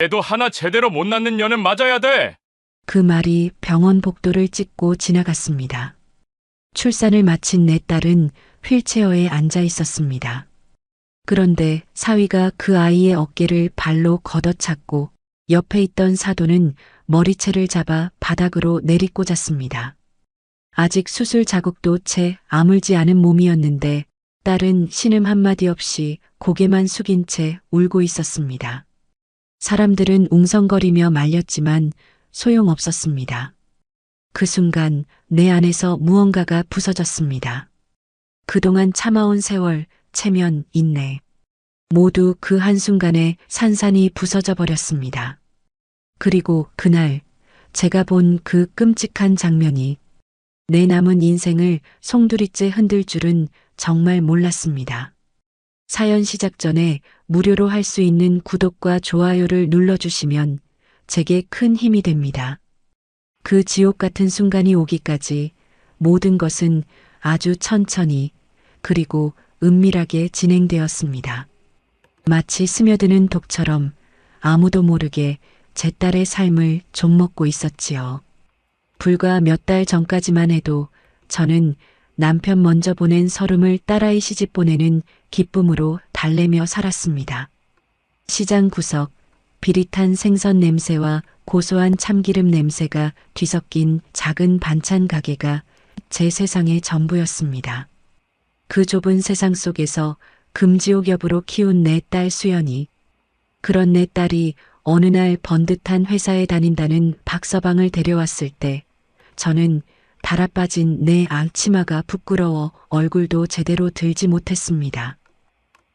애도 하나 제대로 못 낳는 년은 맞아야 돼. 그 말이 병원 복도를 찍고 지나갔습니다. 출산을 마친 내 딸은 휠체어에 앉아 있었습니다. 그런데 사위가 그 아이의 어깨를 발로 걷어찼고 옆에 있던 사돈은 머리채를 잡아 바닥으로 내리꽂았습니다. 아직 수술 자국도 채 아물지 않은 몸이었는데 딸은 신음 한마디 없이 고개만 숙인 채 울고 있었습니다. 사람들은 웅성거리며 말렸지만 소용없었습니다. 그 순간 내 안에서 무언가가 부서졌습니다. 그동안 참아온 세월, 체면, 인내. 모두 그 한순간에 산산이 부서져 버렸습니다. 그리고 그날 제가 본 그 끔찍한 장면이 내 남은 인생을 송두리째 흔들 줄은 정말 몰랐습니다. 사연 시작 전에 무료로 할 수 있는 구독과 좋아요를 눌러주시면 제게 큰 힘이 됩니다. 그 지옥 같은 순간이 오기까지 모든 것은 아주 천천히 그리고 은밀하게 진행되었습니다. 마치 스며드는 독처럼 아무도 모르게 제 딸의 삶을 좀먹고 있었지요. 불과 몇 달 전까지만 해도 저는 남편 먼저 보낸 서름을 딸아이 시집 보내는 기쁨으로 달래며 살았습니다. 시장 구석, 비릿한 생선 냄새와 고소한 참기름 냄새가 뒤섞인 작은 반찬 가게가 제 세상의 전부였습니다. 그 좁은 세상 속에서 금지옥엽으로 키운 내 딸 수연이, 그런 내 딸이 어느 날 번듯한 회사에 다닌다는 박서방을 데려왔을 때 저는 달아빠진 내 앞치마가 부끄러워 얼굴도 제대로 들지 못했습니다.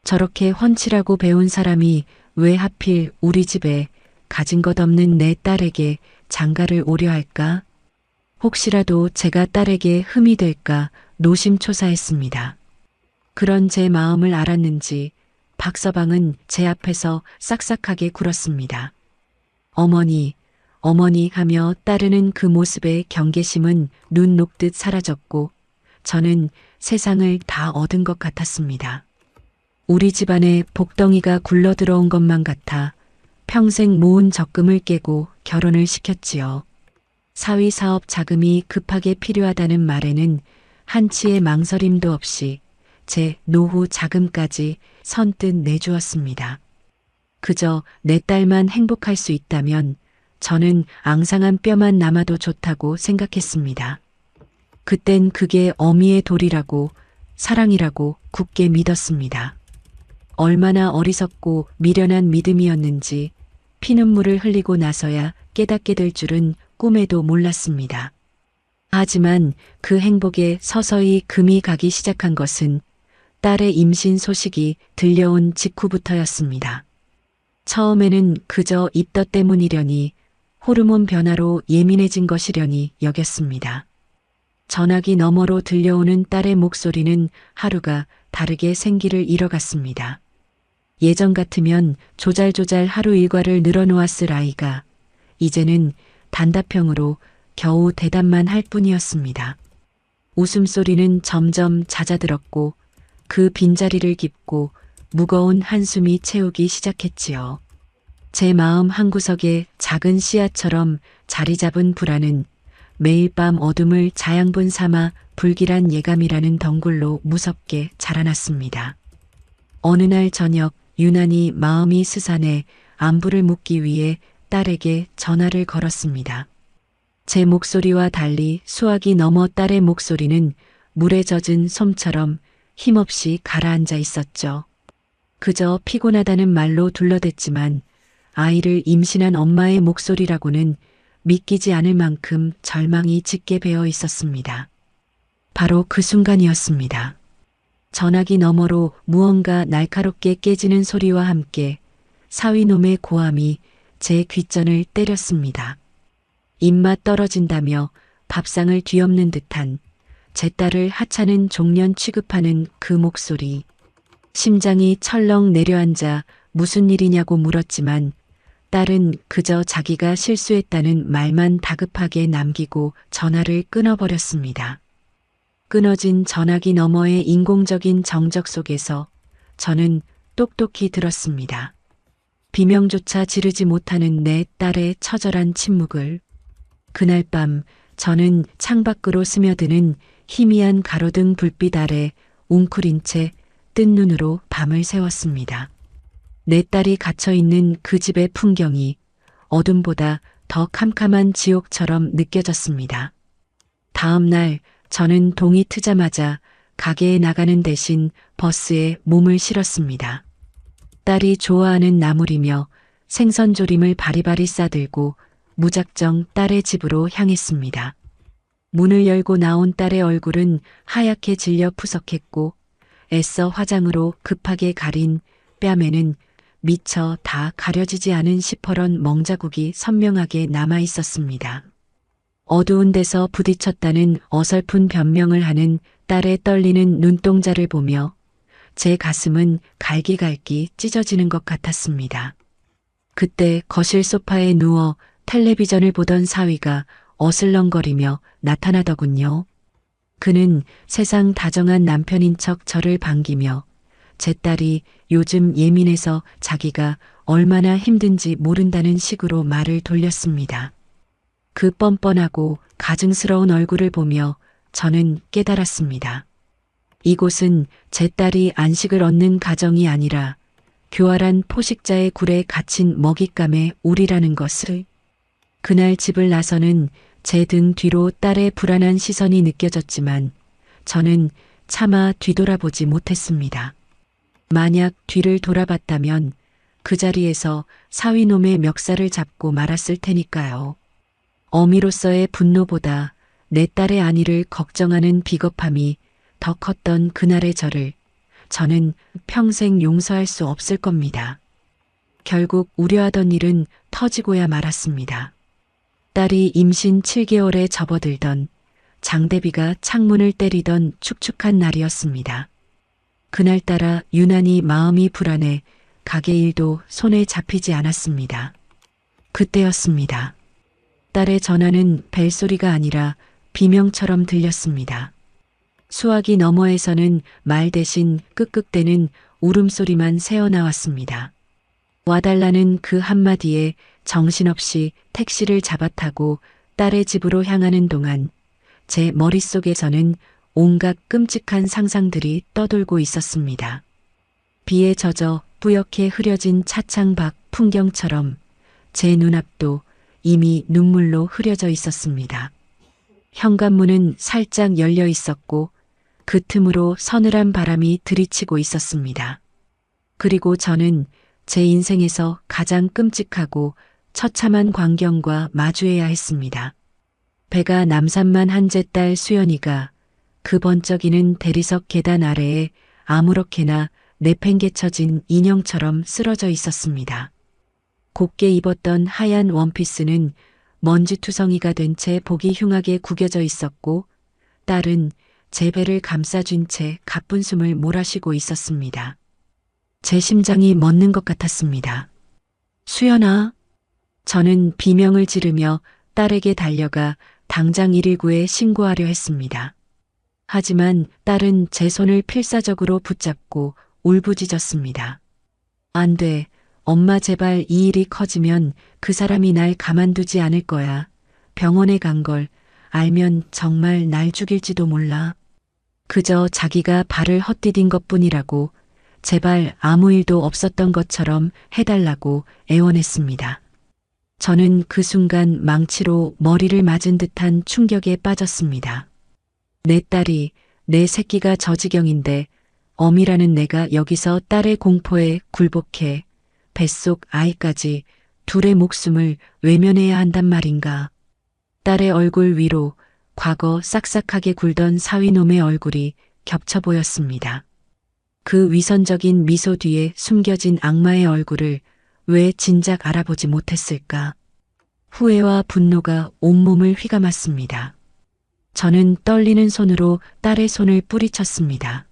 저렇게 훤칠하고 배운 사람이 왜 하필 우리 집에 가진 것 없는 내 딸에게 장가를 오려 할까? 혹시라도 제가 딸에게 흠이 될까 노심초사했습니다. 그런 제 마음을 알았는지 박서방은 제 앞에서 싹싹하게 굴었습니다. 어머니, 어머니 하며 따르는 그 모습의 경계심은 눈 녹듯 사라졌고 저는 세상을 다 얻은 것 같았습니다. 우리 집안에 복덩이가 굴러들어온 것만 같아 평생 모은 적금을 깨고 결혼을 시켰지요. 사위 사업 자금이 급하게 필요하다는 말에는 한치의 망설임도 없이 제 노후 자금까지 선뜻 내주었습니다. 그저 내 딸만 행복할 수 있다면 저는 앙상한 뼈만 남아도 좋다고 생각했습니다. 그땐 그게 어미의 도리라고 사랑이라고 굳게 믿었습니다. 얼마나 어리석고 미련한 믿음이었는지 피눈물을 흘리고 나서야 깨닫게 될 줄은 꿈에도 몰랐습니다. 하지만 그 행복에 서서히 금이 가기 시작한 것은 딸의 임신 소식이 들려온 직후부터였습니다. 처음에는 그저 입덧 때문이려니 호르몬 변화로 예민해진 것이려니 여겼습니다. 전화기 너머로 들려오는 딸의 목소리는 하루가 다르게 생기를 잃어갔습니다. 예전 같으면 조잘조잘 하루 일과를 늘어놓았을 아이가 이제는 단답형으로 겨우 대답만 할 뿐이었습니다. 웃음소리는 점점 잦아들었고 그 빈자리를 깊고 무거운 한숨이 채우기 시작했지요. 제 마음 한구석에 작은 씨앗처럼 자리 잡은 불안은 매일 밤 어둠을 자양분 삼아 불길한 예감이라는 덩굴로 무섭게 자라났습니다. 어느 날 저녁 유난히 마음이 스산해 안부를 묻기 위해 딸에게 전화를 걸었습니다. 제 목소리와 달리 수화기 넘어 딸의 목소리는 물에 젖은 솜처럼 힘없이 가라앉아 있었죠. 그저 피곤하다는 말로 둘러댔지만 아이를 임신한 엄마의 목소리라고는 믿기지 않을 만큼 절망이 짙게 배어 있었습니다. 바로 그 순간이었습니다. 전화기 너머로 무언가 날카롭게 깨지는 소리와 함께 사위놈의 고함이 제 귓전을 때렸습니다. 입맛 떨어진다며 밥상을 뒤엎는 듯한 제 딸을 하찮은 종년 취급하는 그 목소리. 심장이 철렁 내려앉아 무슨 일이냐고 물었지만 딸은 그저 자기가 실수했다는 말만 다급하게 남기고 전화를 끊어버렸습니다. 끊어진 전화기 너머의 인공적인 정적 속에서 저는 똑똑히 들었습니다. 비명조차 지르지 못하는 내 딸의 처절한 침묵을. 그날 밤 저는 창밖으로 스며드는 희미한 가로등 불빛 아래 웅크린 채 뜬 눈으로 밤을 새웠습니다. 내 딸이 갇혀있는 그 집의 풍경이 어둠보다 더 캄캄한 지옥처럼 느껴졌습니다. 다음 날 저는 동이 트자마자 가게에 나가는 대신 버스에 몸을 실었습니다. 딸이 좋아하는 나물이며 생선조림을 바리바리 싸들고 무작정 딸의 집으로 향했습니다. 문을 열고 나온 딸의 얼굴은 하얗게 질려 푸석했고 애써 화장으로 급하게 가린 뺨에는 미처 다 가려지지 않은 시퍼런 멍자국이 선명하게 남아 있었습니다. 어두운 데서 부딪혔다는 어설픈 변명을 하는 딸의 떨리는 눈동자를 보며 제 가슴은 갈기갈기 찢어지는 것 같았습니다. 그때 거실 소파에 누워 텔레비전을 보던 사위가 어슬렁거리며 나타나더군요. 그는 세상 다정한 남편인 척 저를 반기며 제 딸이 요즘 예민해서 자기가 얼마나 힘든지 모른다는 식으로 말을 돌렸습니다. 그 뻔뻔하고 가증스러운 얼굴을 보며 저는 깨달았습니다. 이곳은 제 딸이 안식을 얻는 가정이 아니라 교활한 포식자의 굴에 갇힌 먹잇감의 우리라는 것을. 그날 집을 나서는 제 등 뒤로 딸의 불안한 시선이 느껴졌지만 저는 차마 뒤돌아보지 못했습니다. 만약 뒤를 돌아봤다면 그 자리에서 사위놈의 멱살을 잡고 말았을 테니까요. 어미로서의 분노보다 내 딸의 안위를 걱정하는 비겁함이 더 컸던 그날의 저는 평생 용서할 수 없을 겁니다. 결국 우려하던 일은 터지고야 말았습니다. 딸이 임신 7개월에 접어들던 장대비가 창문을 때리던 축축한 날이었습니다. 그날따라 유난히 마음이 불안해 가게 일도 손에 잡히지 않았습니다. 그때였습니다. 딸의 전화는 벨소리가 아니라 비명처럼 들렸습니다. 수화기 너머에서는 말 대신 끄끄대는 울음소리만 새어나왔습니다. 와달라는 그 한마디에 정신없이 택시를 잡아타고 딸의 집으로 향하는 동안 제 머릿속에서는 온갖 끔찍한 상상들이 떠돌고 있었습니다. 비에 젖어 뿌옇게 흐려진 차창 밖 풍경처럼 제 눈앞도 이미 눈물로 흐려져 있었습니다. 현관문은 살짝 열려 있었고 그 틈으로 서늘한 바람이 들이치고 있었습니다. 그리고 저는 제 인생에서 가장 끔찍하고 처참한 광경과 마주해야 했습니다. 배가 남산만 한 제 딸 수연이가 그 번쩍이는 대리석 계단 아래에 아무렇게나 내팽개쳐진 인형처럼 쓰러져 있었습니다. 곱게 입었던 하얀 원피스는 먼지투성이가 된 채 복이 흉하게 구겨져 있었고 딸은 제 배를 감싸준 채 가쁜 숨을 몰아쉬고 있었습니다. 제 심장이 멎는 것 같았습니다. 수연아. 저는 비명을 지르며 딸에게 달려가 당장 119에 신고하려 했습니다. 하지만 딸은 제 손을 필사적으로 붙잡고 울부짖었습니다. 안 돼. 엄마 제발 이 일이 커지면 그 사람이 날 가만두지 않을 거야. 병원에 간 걸 알면 정말 날 죽일지도 몰라. 그저 자기가 발을 헛디딘 것뿐이라고 제발 아무 일도 없었던 것처럼 해달라고 애원했습니다. 저는 그 순간 망치로 머리를 맞은 듯한 충격에 빠졌습니다. 내 딸이, 내 새끼가 저 지경인데 어미라는 내가 여기서 딸의 공포에 굴복해 뱃속 아이까지 둘의 목숨을 외면해야 한단 말인가. 딸의 얼굴 위로 과거 싹싹하게 굴던 사위놈의 얼굴이 겹쳐 보였습니다. 그 위선적인 미소 뒤에 숨겨진 악마의 얼굴을 왜 진작 알아보지 못했을까. 후회와 분노가 온몸을 휘감았습니다. 저는 떨리는 손으로 딸의 손을 뿌리쳤습니다.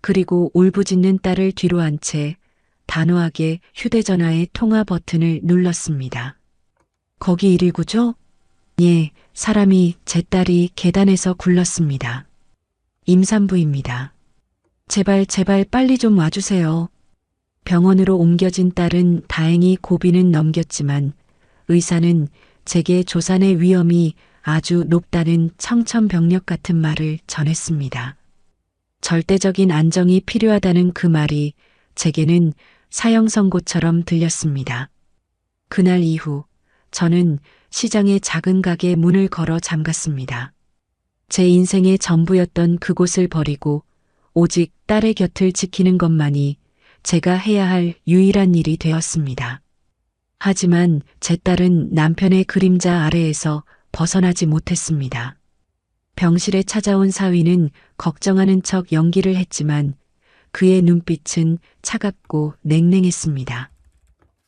그리고 울부짖는 딸을 뒤로 한 채 단호하게 휴대전화의 통화 버튼을 눌렀습니다. 거기 119죠? 예, 사람이 제 딸이 계단에서 굴렀습니다. 임산부입니다. 제발 빨리 좀 와주세요. 병원으로 옮겨진 딸은 다행히 고비는 넘겼지만 의사는 제게 조산의 위험이 아주 높다는 청천벽력 같은 말을 전했습니다. 절대적인 안정이 필요하다는 그 말이 제게는 사형 선고처럼 들렸습니다. 그날 이후 저는 시장의 작은 가게 문을 걸어 잠갔습니다. 제 인생의 전부였던 그곳을 버리고 오직 딸의 곁을 지키는 것만이 제가 해야 할 유일한 일이 되었습니다. 하지만 제 딸은 남편의 그림자 아래에서 벗어나지 못했습니다. 병실에 찾아온 사위는 걱정하는 척 연기를 했지만 그의 눈빛은 차갑고 냉랭했습니다.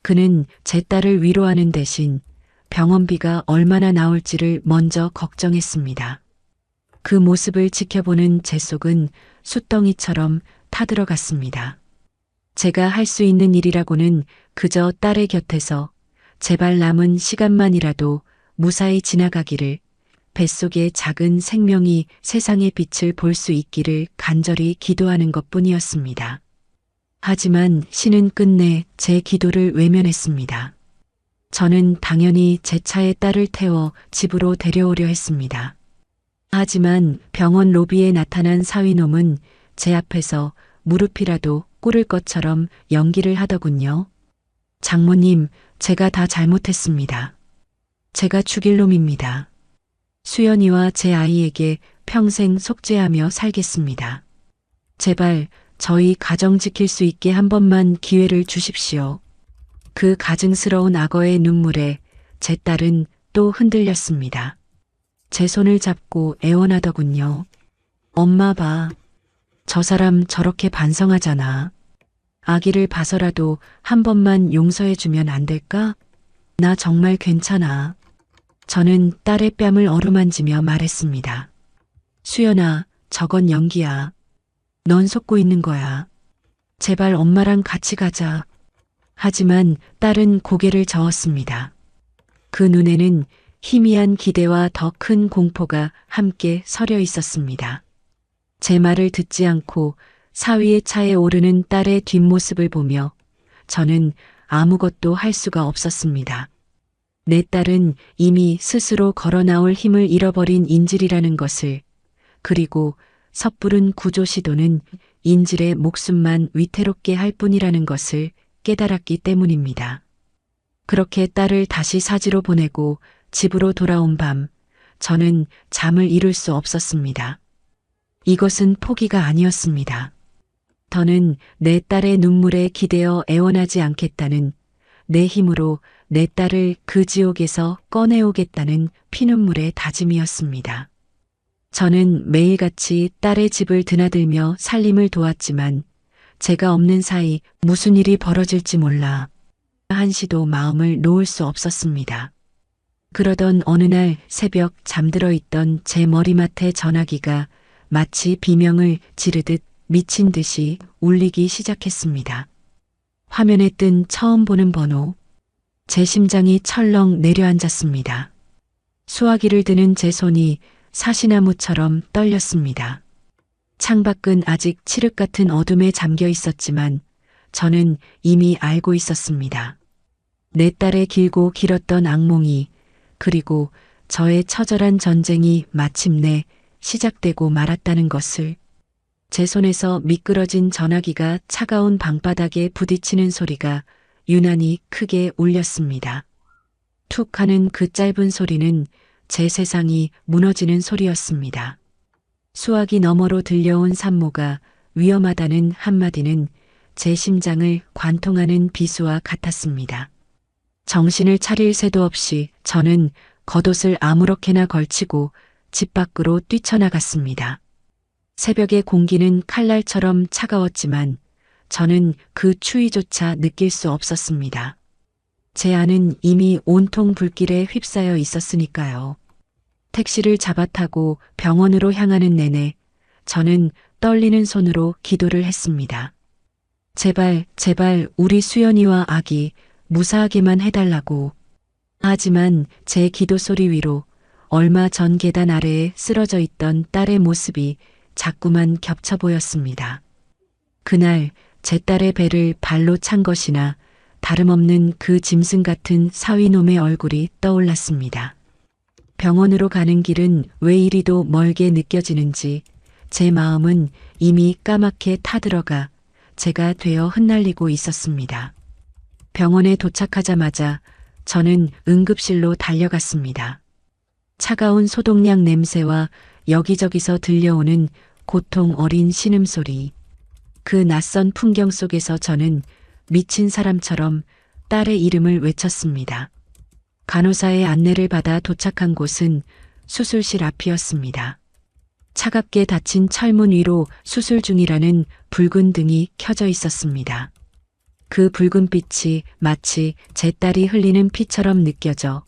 그는 제 딸을 위로하는 대신 병원비가 얼마나 나올지를 먼저 걱정했습니다. 그 모습을 지켜보는 제 속은 숯덩이처럼 타들어갔습니다. 제가 할 수 있는 일이라고는 그저 딸의 곁에서 제발 남은 시간만이라도 무사히 지나가기를, 뱃속의 작은 생명이 세상의 빛을 볼 수 있기를 간절히 기도하는 것뿐이었습니다. 하지만 신은 끝내 제 기도를 외면했습니다. 저는 당연히 제 차에 딸을 태워 집으로 데려오려 했습니다. 하지만 병원 로비에 나타난 사위놈은 제 앞에서 무릎이라도 꿇을 것처럼 연기를 하더군요. 장모님, 제가 다 잘못했습니다. 제가 죽일 놈입니다. 수연이와 제 아이에게 평생 속죄하며 살겠습니다. 제발 저희 가정 지킬 수 있게 한 번만 기회를 주십시오. 그 가증스러운 악어의 눈물에 제 딸은 또 흔들렸습니다. 제 손을 잡고 애원하더군요. 엄마 봐. 저 사람 저렇게 반성하잖아. 아기를 봐서라도 한 번만 용서해주면 안 될까? 나 정말 괜찮아. 저는 딸의 뺨을 어루만지며 말했습니다. 수연아, 저건 연기야. 넌 속고 있는 거야. 제발 엄마랑 같이 가자. 하지만 딸은 고개를 저었습니다. 그 눈에는 희미한 기대와 더 큰 공포가 함께 서려 있었습니다. 제 말을 듣지 않고 사위의 차에 오르는 딸의 뒷모습을 보며 저는 아무것도 할 수가 없었습니다. 내 딸은 이미 스스로 걸어 나올 힘을 잃어버린 인질이라는 것을, 그리고 섣부른 구조 시도는 인질의 목숨만 위태롭게 할 뿐이라는 것을 깨달았기 때문입니다. 그렇게 딸을 다시 사지로 보내고 집으로 돌아온 밤, 저는 잠을 이룰 수 없었습니다. 이것은 포기가 아니었습니다. 더는 내 딸의 눈물에 기대어 애원하지 않겠다는, 내 힘으로 내 딸을 그 지옥에서 꺼내오겠다는 피눈물의 다짐이었습니다. 저는 매일같이 딸의 집을 드나들며 살림을 도왔지만 제가 없는 사이 무슨 일이 벌어질지 몰라 한시도 마음을 놓을 수 없었습니다. 그러던 어느 날 새벽 잠들어 있던 제 머리맡에 전화기가 마치 비명을 지르듯 미친 듯이 울리기 시작했습니다. 화면에 뜬 처음 보는 번호. 제 심장이 철렁 내려앉았습니다. 수화기를 드는 제 손이 사시나무처럼 떨렸습니다. 창밖은 아직 칠흑 같은 어둠에 잠겨 있었지만 저는 이미 알고 있었습니다. 내 딸의 길고 길었던 악몽이, 그리고 저의 처절한 전쟁이 마침내 시작되고 말았다는 것을. 제 손에서 미끄러진 전화기가 차가운 방바닥에 부딪히는 소리가 유난히 크게 울렸습니다. 툭 하는 그 짧은 소리는 제 세상이 무너지는 소리였습니다. 수화기 너머로 들려온 산모가 위험하다는 한마디는 제 심장을 관통하는 비수와 같았습니다. 정신을 차릴 새도 없이 저는 겉옷을 아무렇게나 걸치고 집 밖으로 뛰쳐나갔습니다. 새벽의 공기는 칼날처럼 차가웠지만 저는 그 추위조차 느낄 수 없었습니다. 제 안은 이미 온통 불길에 휩싸여 있었으니까요. 택시를 잡아 타고 병원으로 향하는 내내 저는 떨리는 손으로 기도를 했습니다. 제발, 제발 우리 수연이와 아기 무사하게만 해달라고. 하지만 제 기도 소리 위로 얼마 전 계단 아래에 쓰러져 있던 딸의 모습이 자꾸만 겹쳐 보였습니다. 그날 제 딸의 배를 발로 찬 것이나 다름없는 그 짐승 같은 사위놈의 얼굴이 떠올랐습니다. 병원으로 가는 길은 왜 이리도 멀게 느껴지는지 제 마음은 이미 까맣게 타들어가 제가 되어 흩날리고 있었습니다. 병원에 도착하자마자 저는 응급실로 달려갔습니다. 차가운 소독약 냄새와 여기저기서 들려오는 고통 어린 신음소리. 그 낯선 풍경 속에서 저는 미친 사람처럼 딸의 이름을 외쳤습니다. 간호사의 안내를 받아 도착한 곳은 수술실 앞이었습니다. 차갑게 닫힌 철문 위로 수술 중이라는 붉은 등이 켜져 있었습니다. 그 붉은 빛이 마치 제 딸이 흘리는 피처럼 느껴져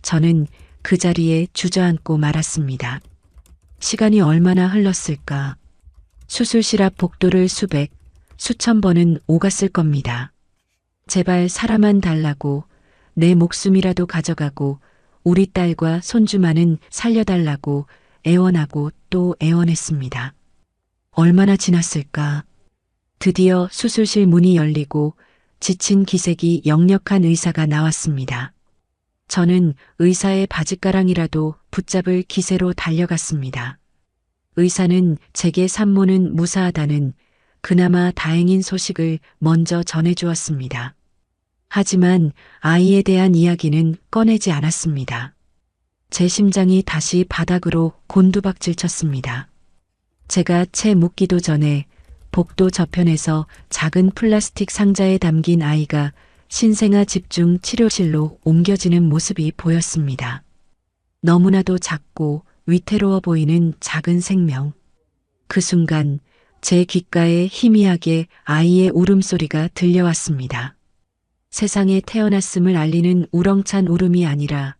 저는 그 자리에 주저앉고 말았습니다. 시간이 얼마나 흘렀을까? 수술실 앞 복도를 수천 번은 오갔을 겁니다. 제발 살아만 달라고, 내 목숨이라도 가져가고 우리 딸과 손주만은 살려달라고 애원하고 또 애원했습니다. 얼마나 지났을까? 드디어 수술실 문이 열리고 지친 기색이 역력한 의사가 나왔습니다. 저는 의사의 바짓가랑이라도 붙잡을 기세로 달려갔습니다. 의사는 제게 산모는 무사하다는 그나마 다행인 소식을 먼저 전해주었습니다. 하지만 아이에 대한 이야기는 꺼내지 않았습니다. 제 심장이 다시 바닥으로 곤두박질 쳤습니다. 제가 채 묻기도 전에 복도 저편에서 작은 플라스틱 상자에 담긴 아이가 신생아 집중 치료실로 옮겨지는 모습이 보였습니다. 너무나도 작고 위태로워 보이는 작은 생명. 그 순간 제 귓가에 희미하게 아이의 울음소리가 들려왔습니다. 세상에 태어났음을 알리는 우렁찬 울음이 아니라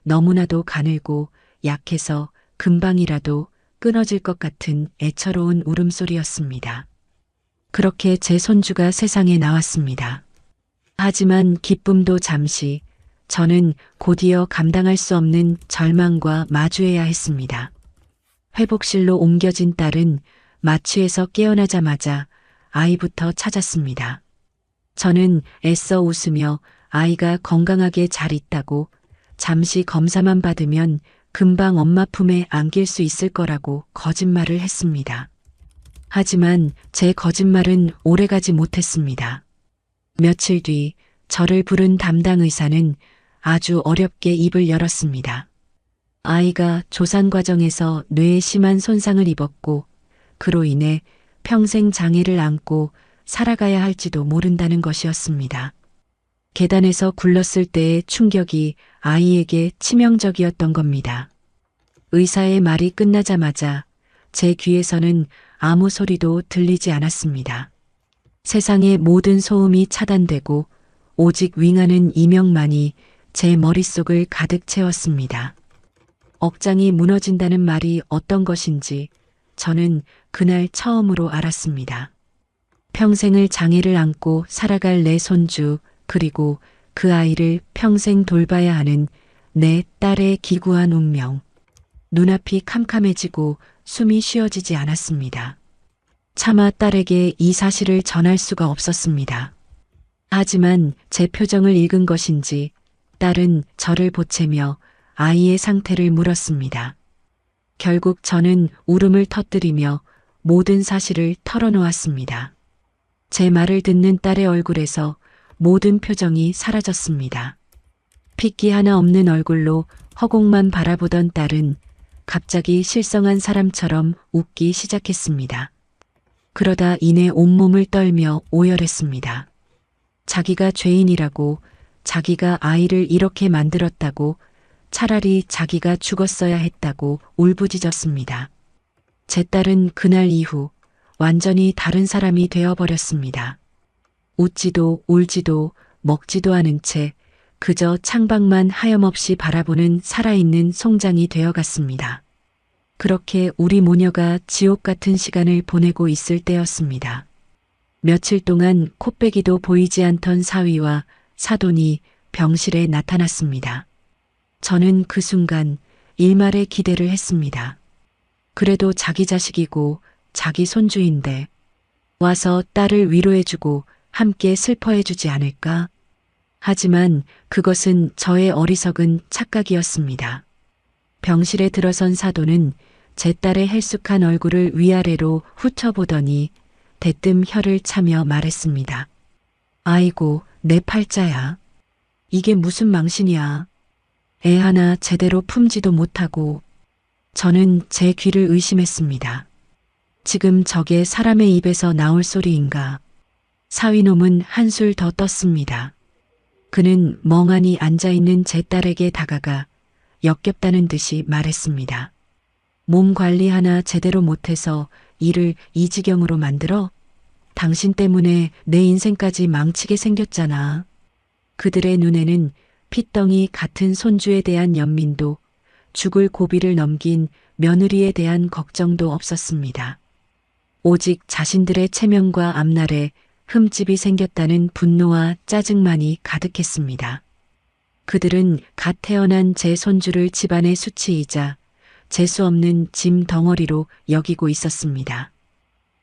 너무나도 가늘고 약해서 금방이라도 끊어질 것 같은 애처로운 울음소리였습니다. 그렇게 제 손주가 세상에 나왔습니다. 하지만 기쁨도 잠시, 저는 곧이어 감당할 수 없는 절망과 마주해야 했습니다. 회복실로 옮겨진 딸은 마취에서 깨어나자마자 아이부터 찾았습니다. 저는 애써 웃으며 아이가 건강하게 잘 있다고, 잠시 검사만 받으면 금방 엄마 품에 안길 수 있을 거라고 거짓말을 했습니다. 하지만 제 거짓말은 오래가지 못했습니다. 며칠 뒤 저를 부른 담당 의사는 아주 어렵게 입을 열었습니다. 아이가 조산 과정에서 뇌에 심한 손상을 입었고 그로 인해 평생 장애를 안고 살아가야 할지도 모른다는 것이었습니다. 계단에서 굴렀을 때의 충격이 아이에게 치명적이었던 겁니다. 의사의 말이 끝나자마자 제 귀에서는 아무 소리도 들리지 않았습니다. 세상의 모든 소음이 차단되고 오직 윙하는 이명만이 제 머릿속을 가득 채웠습니다. 억장이 무너진다는 말이 어떤 것인지 저는 그날 처음으로 알았습니다. 평생을 장애를 안고 살아갈 내 손주, 그리고 그 아이를 평생 돌봐야 하는 내 딸의 기구한 운명. 눈앞이 캄캄해지고 숨이 쉬어지지 않았습니다. 차마 딸에게 이 사실을 전할 수가 없었습니다. 하지만 제 표정을 읽은 것인지 딸은 저를 보채며 아이의 상태를 물었습니다. 결국 저는 울음을 터뜨리며 모든 사실을 털어놓았습니다. 제 말을 듣는 딸의 얼굴에서 모든 표정이 사라졌습니다. 핏기 하나 없는 얼굴로 허공만 바라보던 딸은 갑자기 실성한 사람처럼 웃기 시작했습니다. 그러다 이내 온몸을 떨며 오열했습니다. 자기가 죄인이라고, 자기가 아이를 이렇게 만들었다고, 차라리 자기가 죽었어야 했다고 울부짖었습니다. 제 딸은 그날 이후 완전히 다른 사람이 되어버렸습니다. 웃지도 울지도 먹지도 않은 채 그저 창밖만 하염없이 바라보는 살아있는 송장이 되어갔습니다. 그렇게 우리 모녀가 지옥 같은 시간을 보내고 있을 때였습니다. 며칠 동안 코빼기도 보이지 않던 사위와 사돈이 병실에 나타났습니다. 저는 그 순간 일말의 기대를 했습니다. 그래도 자기 자식이고 자기 손주인데 와서 딸을 위로해주고 함께 슬퍼해주지 않을까? 하지만 그것은 저의 어리석은 착각이었습니다. 병실에 들어선 사돈은 제 딸의 헬쑥한 얼굴을 위아래로 훑어보더니 대뜸 혀를 차며 말했습니다. 아이고, 내 팔자야. 이게 무슨 망신이야. 애 하나 제대로 품지도 못하고. 저는 제 귀를 의심했습니다. 지금 저게 사람의 입에서 나올 소리인가. 사위놈은 한술 더 떴습니다. 그는 멍하니 앉아있는 제 딸에게 다가가 역겹다는 듯이 말했습니다. 몸 관리 하나 제대로 못해서 일을 이 지경으로 만들어? 당신 때문에 내 인생까지 망치게 생겼잖아. 그들의 눈에는 핏덩이 같은 손주에 대한 연민도 죽을 고비를 넘긴 며느리에 대한 걱정도 없었습니다. 오직 자신들의 체면과 앞날에 흠집이 생겼다는 분노와 짜증만이 가득했습니다. 그들은 갓 태어난 제 손주를 집안의 수치이자 재수 없는 짐 덩어리로 여기고 있었습니다.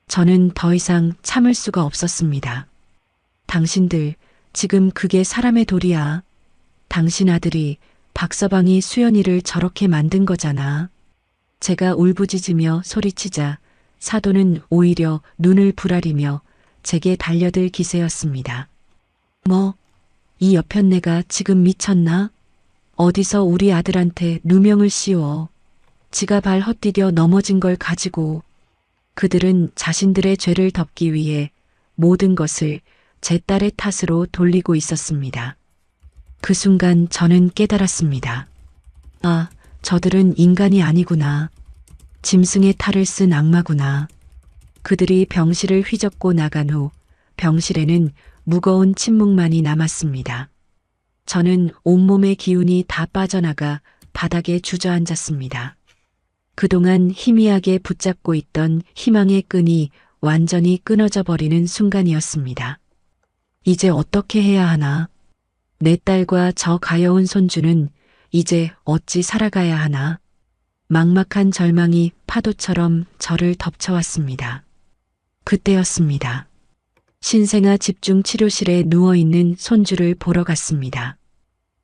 저는 더 이상 참을 수가 없었습니다. 당신들, 지금 그게 사람의 도리야. 당신 아들이 박서방이 수연이를 저렇게 만든 거잖아. 제가 울부짖으며 소리치자 사돈은 오히려 눈을 부라리며 제게 달려들 기세였습니다. 뭐, 이 여편네가 지금 미쳤나? 어디서 우리 아들한테 누명을 씌워. 지가 발 헛디뎌 넘어진 걸 가지고. 그들은 자신들의 죄를 덮기 위해 모든 것을 제 딸의 탓으로 돌리고 있었습니다. 그 순간 저는 깨달았습니다. 아, 저들은 인간이 아니구나. 짐승의 탈을 쓴 악마구나. 그들이 병실을 휘젓고 나간 후 병실에는 무거운 침묵만이 남았습니다. 저는 온몸의 기운이 다 빠져나가 바닥에 주저앉았습니다. 그동안 희미하게 붙잡고 있던 희망의 끈이 완전히 끊어져 버리는 순간이었습니다. 이제 어떻게 해야 하나? 내 딸과 저 가여운 손주는 이제 어찌 살아가야 하나? 막막한 절망이 파도처럼 저를 덮쳐왔습니다. 그때였습니다. 신생아 집중치료실에 누워있는 손주를 보러 갔습니다.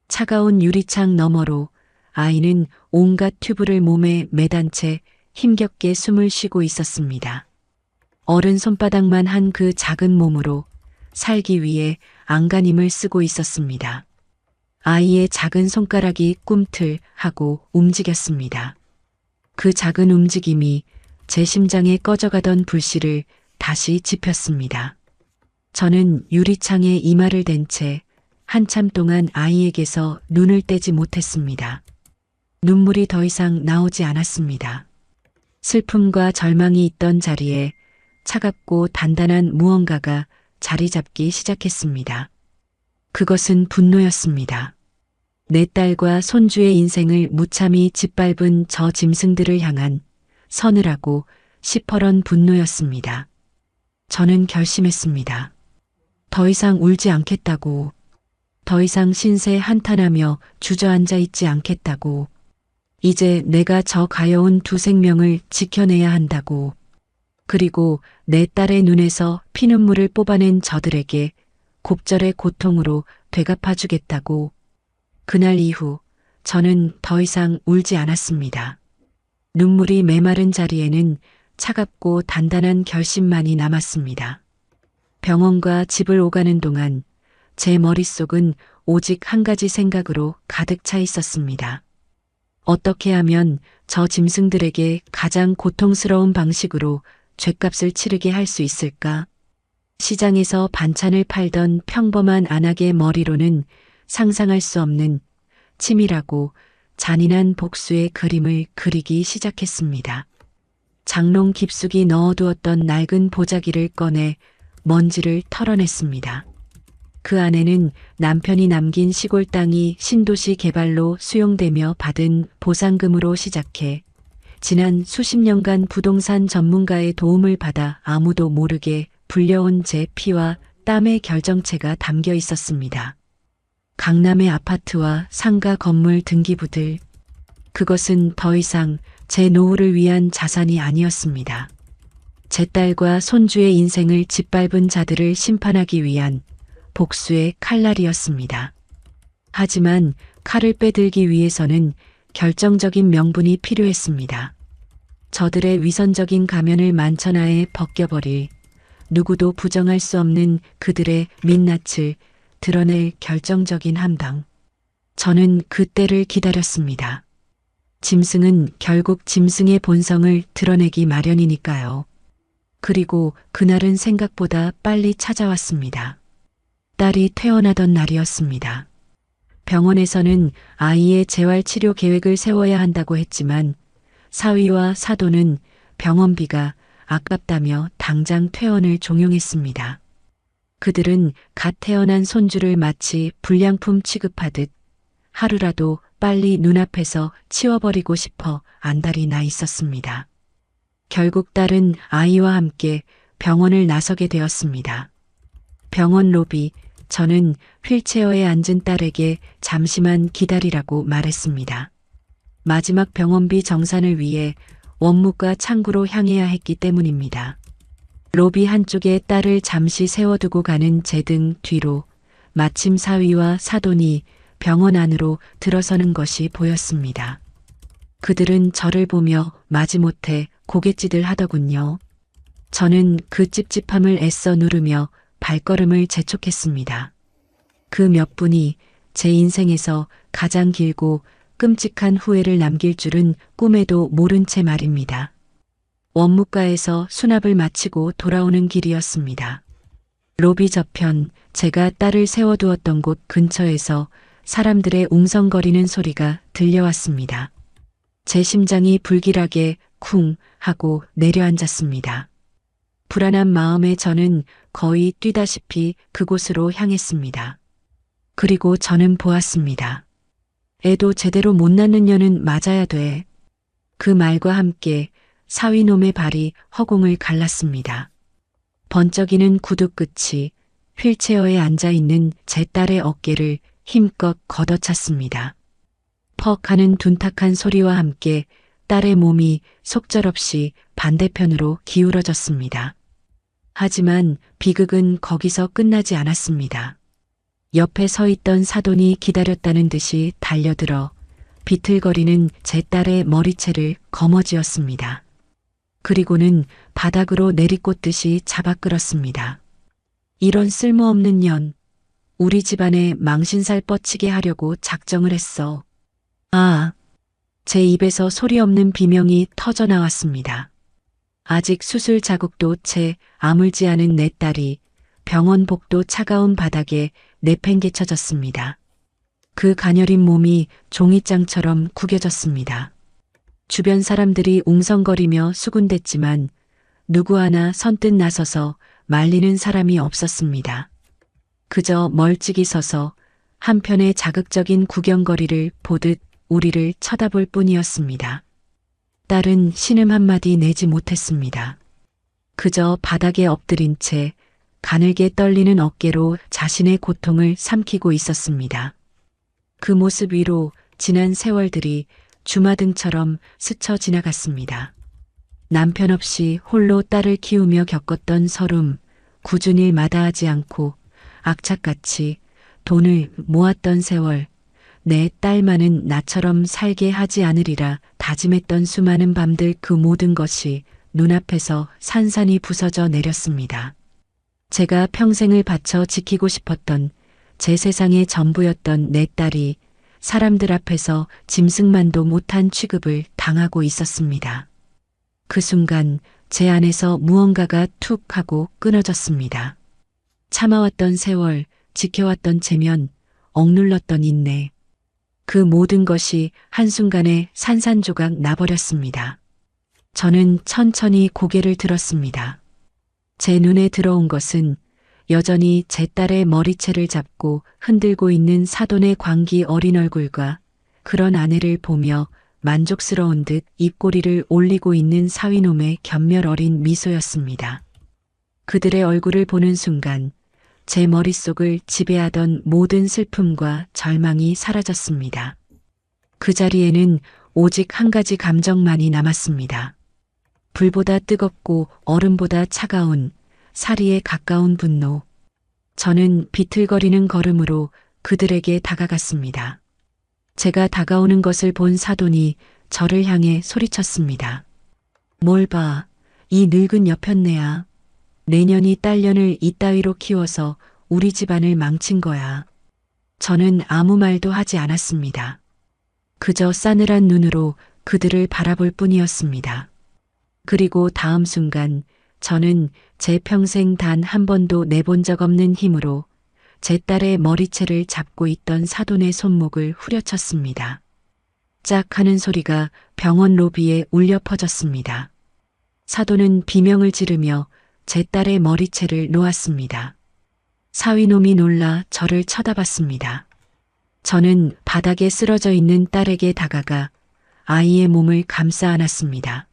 차가운 유리창 너머로 아이는 온갖 튜브를 몸에 매단 채 힘겹게 숨을 쉬고 있었습니다. 어른 손바닥만 한 그 작은 몸으로 살기 위해 안간힘을 쓰고 있었습니다. 아이의 작은 손가락이 꿈틀하고 움직였습니다. 그 작은 움직임이 제 심장에 꺼져가던 불씨를 다시 지폈습니다. 저는 유리창에 이마를 댄 채 한참 동안 아이에게서 눈을 떼지 못했습니다. 눈물이 더 이상 나오지 않았습니다. 슬픔과 절망이 있던 자리에 차갑고 단단한 무언가가 자리 잡기 시작했습니다. 그것은 분노였습니다. 내 딸과 손주의 인생을 무참히 짓밟은 저 짐승들을 향한 서늘하고 시퍼런 분노였습니다. 저는 결심했습니다. 더 이상 울지 않겠다고. 더 이상 신세 한탄하며 주저앉아 있지 않겠다고. 이제 내가 저 가여운 두 생명을 지켜내야 한다고. 그리고 내 딸의 눈에서 피눈물을 뽑아낸 저들에게 곱절의 고통으로 되갚아주겠다고. 그날 이후 저는 더 이상 울지 않았습니다. 눈물이 메마른 자리에는 차갑고 단단한 결심만이 남았습니다. 병원과 집을 오가는 동안 제 머릿속은 오직 한 가지 생각으로 가득 차 있었습니다. 어떻게 하면 저 짐승들에게 가장 고통스러운 방식으로 죗값을 치르게 할 수 있을까? 시장에서 반찬을 팔던 평범한 안악의 머리로는 상상할 수 없는 치밀하고 잔인한 복수의 그림을 그리기 시작했습니다. 장롱 깊숙이 넣어두었던 낡은 보자기를 꺼내 먼지를 털어냈습니다. 그 안에는 남편이 남긴 시골 땅이 신도시 개발로 수용되며 받은 보상금으로 시작해 지난 수십 년간 부동산 전문가의 도움을 받아 아무도 모르게 불려온 제 피와 땀의 결정체가 담겨 있었습니다. 강남의 아파트와 상가 건물 등기부들. 그것은 더 이상 제 노후를 위한 자산이 아니었습니다. 제 딸과 손주의 인생을 짓밟은 자들을 심판하기 위한 복수의 칼날이었습니다. 하지만 칼을 빼들기 위해서는 결정적인 명분이 필요했습니다. 저들의 위선적인 가면을 만천하에 벗겨버릴, 누구도 부정할 수 없는 그들의 민낯을 드러낼 결정적인 함정. 저는 그 때를 기다렸습니다. 짐승은 결국 짐승의 본성을 드러내기 마련이니까요. 그리고 그날은 생각보다 빨리 찾아왔습니다. 딸이 퇴원하던 날이었습니다. 병원에서는 아이의 재활치료 계획을 세워야 한다고 했지만 사위와 사돈은 병원비가 아깝다며 당장 퇴원을 종용했습니다. 그들은 갓 태어난 손주를 마치 불량품 취급하듯 하루라도 빨리 눈앞에서 치워버리고 싶어 안달이 나 있었습니다. 결국 딸은 아이와 함께 병원을 나서게 되었습니다. 병원 로비, 저는 휠체어에 앉은 딸에게 잠시만 기다리라고 말했습니다. 마지막 병원비 정산을 위해 원무과 창구로 향해야 했기 때문입니다. 로비 한쪽에 딸을 잠시 세워두고 가는 제 등 뒤로 마침 사위와 사돈이 병원 안으로 들어서는 것이 보였습니다. 그들은 저를 보며 마지못해 고갯짓을 하더군요. 저는 그 찝찝함을 애써 누르며 발걸음을 재촉했습니다. 그 몇 분이 제 인생에서 가장 길고 끔찍한 후회를 남길 줄은 꿈에도 모른 채 말입니다. 원무과에서 수납을 마치고 돌아오는 길이었습니다. 로비 저편, 제가 딸을 세워두었던 곳 근처에서 사람들의 웅성거리는 소리가 들려왔습니다. 제 심장이 불길하게 쿵 하고 내려앉았습니다. 불안한 마음에 저는 거의 뛰다시피 그곳으로 향했습니다. 그리고 저는 보았습니다. 애도 제대로 못 낳는 년은 맞아야 돼. 그 말과 함께 사위놈의 발이 허공을 갈랐습니다. 번쩍이는 구두 끝이 휠체어에 앉아있는 제 딸의 어깨를 힘껏 걷어찼습니다. 퍽 하는 둔탁한 소리와 함께 딸의 몸이 속절없이 반대편으로 기울어졌습니다. 하지만 비극은 거기서 끝나지 않았습니다. 옆에 서 있던 사돈이 기다렸다는 듯이 달려들어 비틀거리는 제 딸의 머리채를 거머쥐었습니다. 그리고는 바닥으로 내리꽂듯이 잡아 끌었습니다. 이런 쓸모없는 년, 우리 집안에 망신살 뻗치게 하려고 작정을 했어. 아, 제 입에서 소리 없는 비명이 터져 나왔습니다. 아직 수술 자국도 채 아물지 않은 내 딸이 병원 복도 차가운 바닥에 내팽개쳐졌습니다. 그 가녀린 몸이 종이장처럼 구겨졌습니다. 주변 사람들이 웅성거리며 수군댔지만 누구 하나 선뜻 나서서 말리는 사람이 없었습니다. 그저 멀찍이 서서 한편의 자극적인 구경거리를 보듯 우리를 쳐다볼 뿐이었습니다. 딸은 신음 한마디 내지 못했습니다. 그저 바닥에 엎드린 채 가늘게 떨리는 어깨로 자신의 고통을 삼키고 있었습니다. 그 모습 위로 지난 세월들이 주마등처럼 스쳐 지나갔습니다. 남편 없이 홀로 딸을 키우며 겪었던 서름, 굳은 일 마다하지 않고 악착같이 돈을 모았던 세월, 내 딸만은 나처럼 살게 하지 않으리라 다짐했던 수많은 밤들, 그 모든 것이 눈앞에서 산산이 부서져 내렸습니다. 제가 평생을 바쳐 지키고 싶었던 제 세상의 전부였던 내 딸이 사람들 앞에서 짐승만도 못한 취급을 당하고 있었습니다. 그 순간 제 안에서 무언가가 툭 하고 끊어졌습니다. 참아왔던 세월, 지켜왔던 체면, 억눌렀던 인내, 그 모든 것이 한순간에 산산조각 나버렸습니다. 저는 천천히 고개를 들었습니다. 제 눈에 들어온 것은 여전히 제 딸의 머리채를 잡고 흔들고 있는 사돈의 광기 어린 얼굴과 그런 아내를 보며 만족스러운 듯 입꼬리를 올리고 있는 사위놈의 견멸 어린 미소였습니다. 그들의 얼굴을 보는 순간 제 머릿속을 지배하던 모든 슬픔과 절망이 사라졌습니다. 그 자리에는 오직 한 가지 감정만이 남았습니다. 불보다 뜨겁고 얼음보다 차가운 사리에 가까운 분노. 저는 비틀거리는 걸음으로 그들에게 다가갔습니다. 제가 다가오는 것을 본 사돈이 저를 향해 소리쳤습니다. 뭘 봐, 이 늙은 여편네야. 내년이 딸년을 이따위로 키워서 우리 집안을 망친 거야. 저는 아무 말도 하지 않았습니다. 그저 싸늘한 눈으로 그들을 바라볼 뿐이었습니다. 그리고 다음 순간 저는 제 평생 단 한 번도 내본 적 없는 힘으로 제 딸의 머리채를 잡고 있던 사돈의 손목을 후려쳤습니다. 짝 하는 소리가 병원 로비에 울려 퍼졌습니다. 사돈은 비명을 지르며 제 딸의 머리채를 놓았습니다. 사위놈이 놀라 저를 쳐다봤습니다. 저는 바닥에 쓰러져 있는 딸에게 다가가 아이의 몸을 감싸 안았습니다.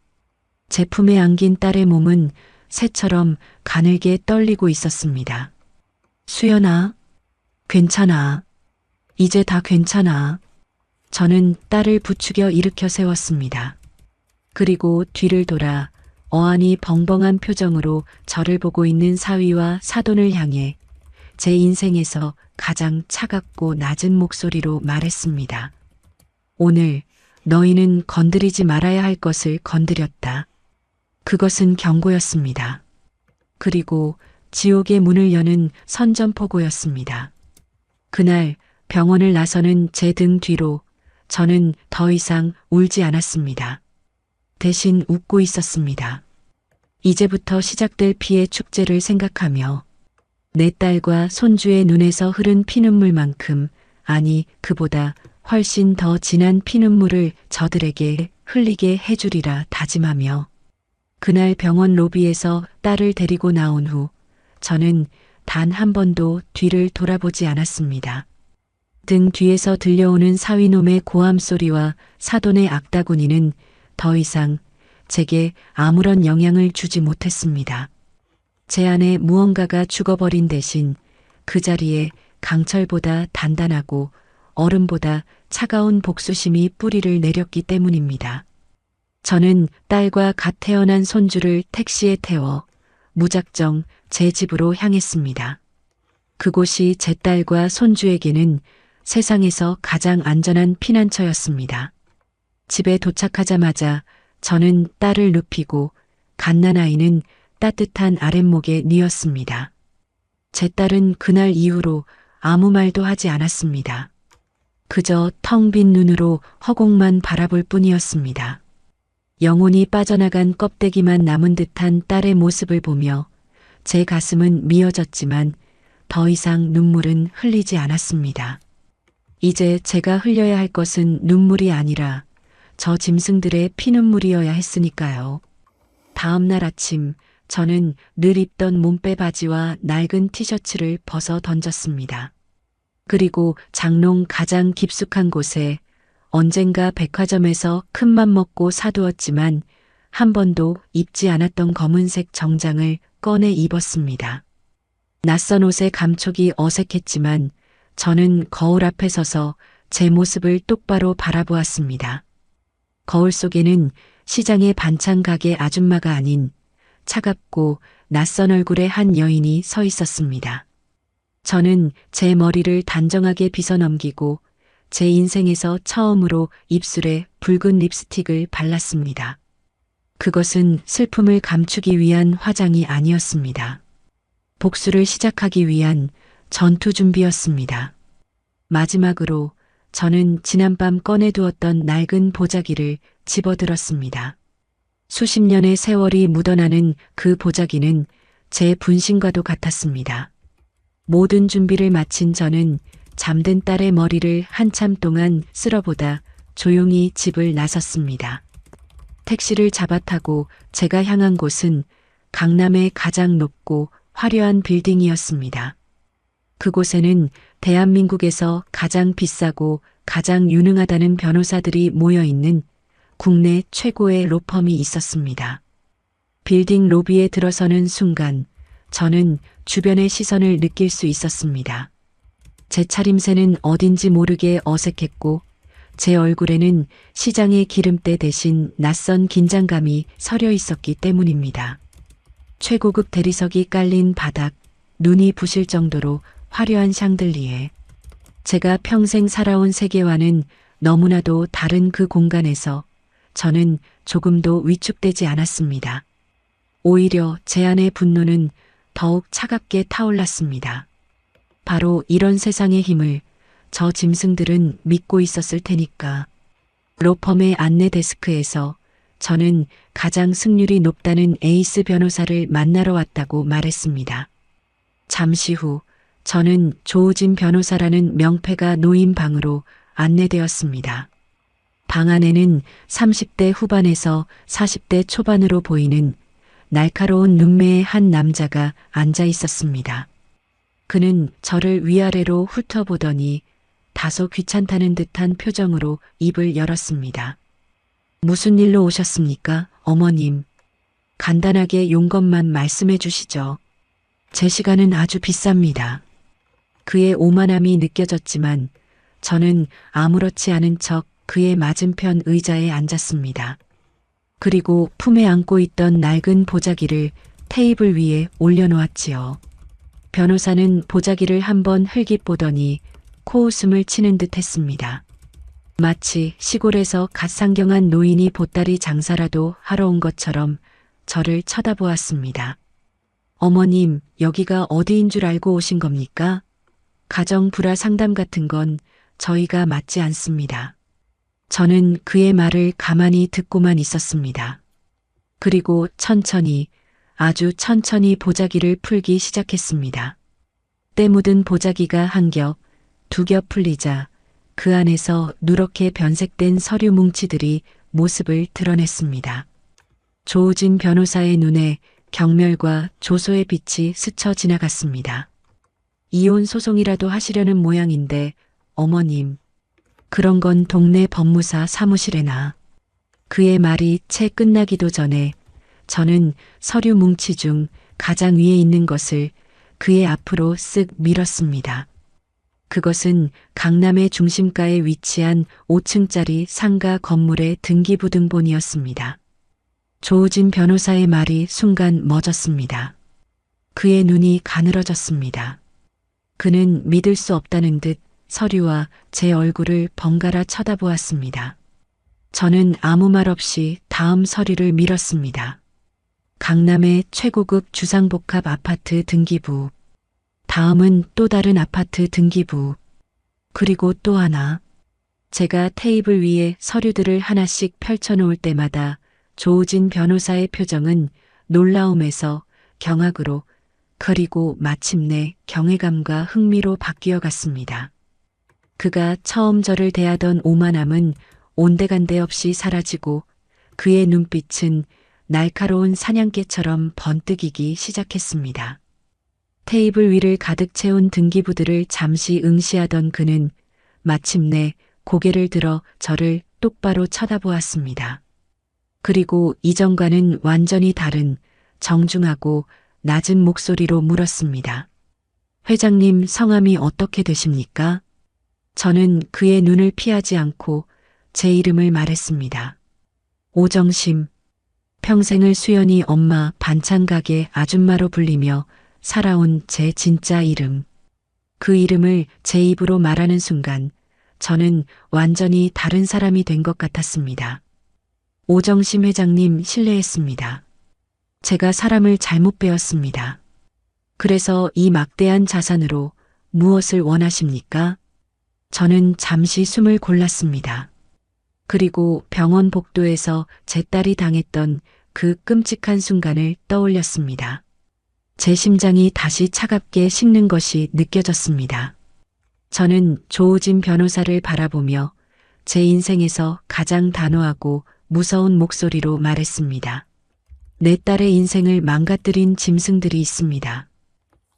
제 품에 안긴 딸의 몸은 새처럼 가늘게 떨리고 있었습니다. 수연아, 괜찮아. 이제 다 괜찮아. 저는 딸을 부추겨 일으켜 세웠습니다. 그리고 뒤를 돌아 어안이 벙벙한 표정으로 저를 보고 있는 사위와 사돈을 향해 제 인생에서 가장 차갑고 낮은 목소리로 말했습니다. 오늘 너희는 건드리지 말아야 할 것을 건드렸다. 그것은 경고였습니다. 그리고 지옥의 문을 여는 선전포고였습니다. 그날 병원을 나서는 제 등 뒤로 저는 더 이상 울지 않았습니다. 대신 웃고 있었습니다. 이제부터 시작될 피의 축제를 생각하며 내 딸과 손주의 눈에서 흐른 피눈물만큼, 아니 그보다 훨씬 더 진한 피눈물을 저들에게 흘리게 해주리라 다짐하며 그날 병원 로비에서 딸을 데리고 나온 후 저는 단 한 번도 뒤를 돌아보지 않았습니다. 등 뒤에서 들려오는 사위놈의 고함 소리와 사돈의 악다구니는 더 이상 제게 아무런 영향을 주지 못했습니다. 제 안에 무언가가 죽어버린 대신 그 자리에 강철보다 단단하고 얼음보다 차가운 복수심이 뿌리를 내렸기 때문입니다. 저는 딸과 갓 태어난 손주를 택시에 태워 무작정 제 집으로 향했습니다. 그곳이 제 딸과 손주에게는 세상에서 가장 안전한 피난처였습니다. 집에 도착하자마자 저는 딸을 눕히고 갓난아이는 따뜻한 아랫목에 뉘었습니다. 제 딸은 그날 이후로 아무 말도 하지 않았습니다. 그저 텅 빈 눈으로 허공만 바라볼 뿐이었습니다. 영혼이 빠져나간 껍데기만 남은 듯한 딸의 모습을 보며 제 가슴은 미어졌지만 더 이상 눈물은 흘리지 않았습니다. 이제 제가 흘려야 할 것은 눈물이 아니라 저 짐승들의 피눈물이어야 했으니까요. 다음 날 아침 저는 늘 입던 몸빼 바지와 낡은 티셔츠를 벗어 던졌습니다. 그리고 장롱 가장 깊숙한 곳에 언젠가 백화점에서 큰맘 먹고 사두었지만 한 번도 입지 않았던 검은색 정장을 꺼내 입었습니다. 낯선 옷의 감촉이 어색했지만 저는 거울 앞에 서서 제 모습을 똑바로 바라보았습니다. 거울 속에는 시장의 반찬 가게 아줌마가 아닌 차갑고 낯선 얼굴의 한 여인이 서 있었습니다. 저는 제 머리를 단정하게 빗어 넘기고 제 인생에서 처음으로 입술에 붉은 립스틱을 발랐습니다. 그것은 슬픔을 감추기 위한 화장이 아니었습니다. 복수를 시작하기 위한 전투 준비였습니다. 마지막으로 저는 지난밤 꺼내두었던 낡은 보자기를 집어들었습니다. 수십 년의 세월이 묻어나는 그 보자기는 제 분신과도 같았습니다. 모든 준비를 마친 저는 잠든 딸의 머리를 한참 동안 쓸어보다 조용히 집을 나섰습니다. 택시를 잡아 타고 제가 향한 곳은 강남의 가장 높고 화려한 빌딩이었습니다. 그곳에는 대한민국에서 가장 비싸고 가장 유능하다는 변호사들이 모여 있는 국내 최고의 로펌이 있었습니다. 빌딩 로비에 들어서는 순간 저는 주변의 시선을 느낄 수 있었습니다. 제 차림새는 어딘지 모르게 어색했고 제 얼굴에는 시장의 기름때 대신 낯선 긴장감이 서려 있었기 때문입니다. 최고급 대리석이 깔린 바닥, 눈이 부실 정도로 화려한 샹들리에. 제가 평생 살아온 세계와는 너무나도 다른 그 공간에서 저는 조금도 위축되지 않았습니다. 오히려 제 안의 분노는 더욱 차갑게 타올랐습니다. 바로 이런 세상의 힘을 저 짐승들은 믿고 있었을 테니까. 로펌의 안내 데스크에서 저는 가장 승률이 높다는 에이스 변호사를 만나러 왔다고 말했습니다. 잠시 후 저는 조우진 변호사라는 명패가 놓인 방으로 안내되었습니다. 방 안에는 30대 후반에서 40대 초반으로 보이는 날카로운 눈매의 한 남자가 앉아 있었습니다. 그는 저를 위아래로 훑어보더니 다소 귀찮다는 듯한 표정으로 입을 열었습니다. 무슨 일로 오셨습니까, 어머님? 간단하게 용건만 말씀해 주시죠. 제 시간은 아주 비쌉니다. 그의 오만함이 느껴졌지만 저는 아무렇지 않은 척 그의 맞은편 의자에 앉았습니다. 그리고 품에 안고 있던 낡은 보자기를 테이블 위에 올려놓았지요. 변호사는 보자기를 한번 흘깃보더니 코웃음을 치는 듯 했습니다. 마치 시골에서 갓 상경한 노인이 보따리 장사라도 하러 온 것처럼 저를 쳐다보았습니다. 어머님, 여기가 어디인 줄 알고 오신 겁니까? 가정 불화 상담 같은 건 저희가 맞지 않습니다. 저는 그의 말을 가만히 듣고만 있었습니다. 그리고 천천히, 아주 천천히 보자기를 풀기 시작했습니다. 때 묻은 보자기가 한 겹, 두 겹 풀리자 그 안에서 누렇게 변색된 서류 뭉치들이 모습을 드러냈습니다. 조우진 변호사의 눈에 경멸과 조소의 빛이 스쳐 지나갔습니다. 이혼 소송이라도 하시려는 모양인데 어머님, 그런 건 동네 법무사 사무실에나. 그의 말이 채 끝나기도 전에 저는 서류 뭉치 중 가장 위에 있는 것을 그의 앞으로 쓱 밀었습니다. 그것은 강남의 중심가에 위치한 5층짜리 상가 건물의 등기부등본이었습니다. 조우진 변호사의 말이 순간 멎었습니다. 그의 눈이 가늘어졌습니다. 그는 믿을 수 없다는 듯 서류와 제 얼굴을 번갈아 쳐다보았습니다. 저는 아무 말 없이 다음 서류를 밀었습니다. 강남의 최고급 주상복합 아파트 등기부. 다음은 또 다른 아파트 등기부. 그리고 또 하나. 제가 테이블 위에 서류들을 하나씩 펼쳐놓을 때마다 조우진 변호사의 표정은 놀라움에서 경악으로, 그리고 마침내 경외감과 흥미로 바뀌어 갔습니다. 그가 처음 저를 대하던 오만함은 온데간데 없이 사라지고 그의 눈빛은 날카로운 사냥개처럼 번뜩이기 시작했습니다. 테이블 위를 가득 채운 등기부들을 잠시 응시하던 그는 마침내 고개를 들어 저를 똑바로 쳐다보았습니다. 그리고 이전과는 완전히 다른 정중하고 낮은 목소리로 물었습니다. 회장님 성함이 어떻게 되십니까? 저는 그의 눈을 피하지 않고 제 이름을 말했습니다. 오정심. 평생을 수연히 엄마 반찬 가게 아줌마로 불리며 살아온 제 진짜 이름. 그 이름을 제 입으로 말하는 순간 저는 완전히 다른 사람이 된 것 같았습니다. 오정심 회장님 실례했습니다. 제가 사람을 잘못 배웠습니다. 그래서 이 막대한 자산으로 무엇을 원하십니까? 저는 잠시 숨을 골랐습니다. 그리고 병원 복도에서 제 딸이 당했던 그 끔찍한 순간을 떠올렸습니다. 제 심장이 다시 차갑게 식는 것이 느껴졌습니다. 저는 조우진 변호사를 바라보며 제 인생에서 가장 단호하고 무서운 목소리로 말했습니다. 내 딸의 인생을 망가뜨린 짐승들이 있습니다.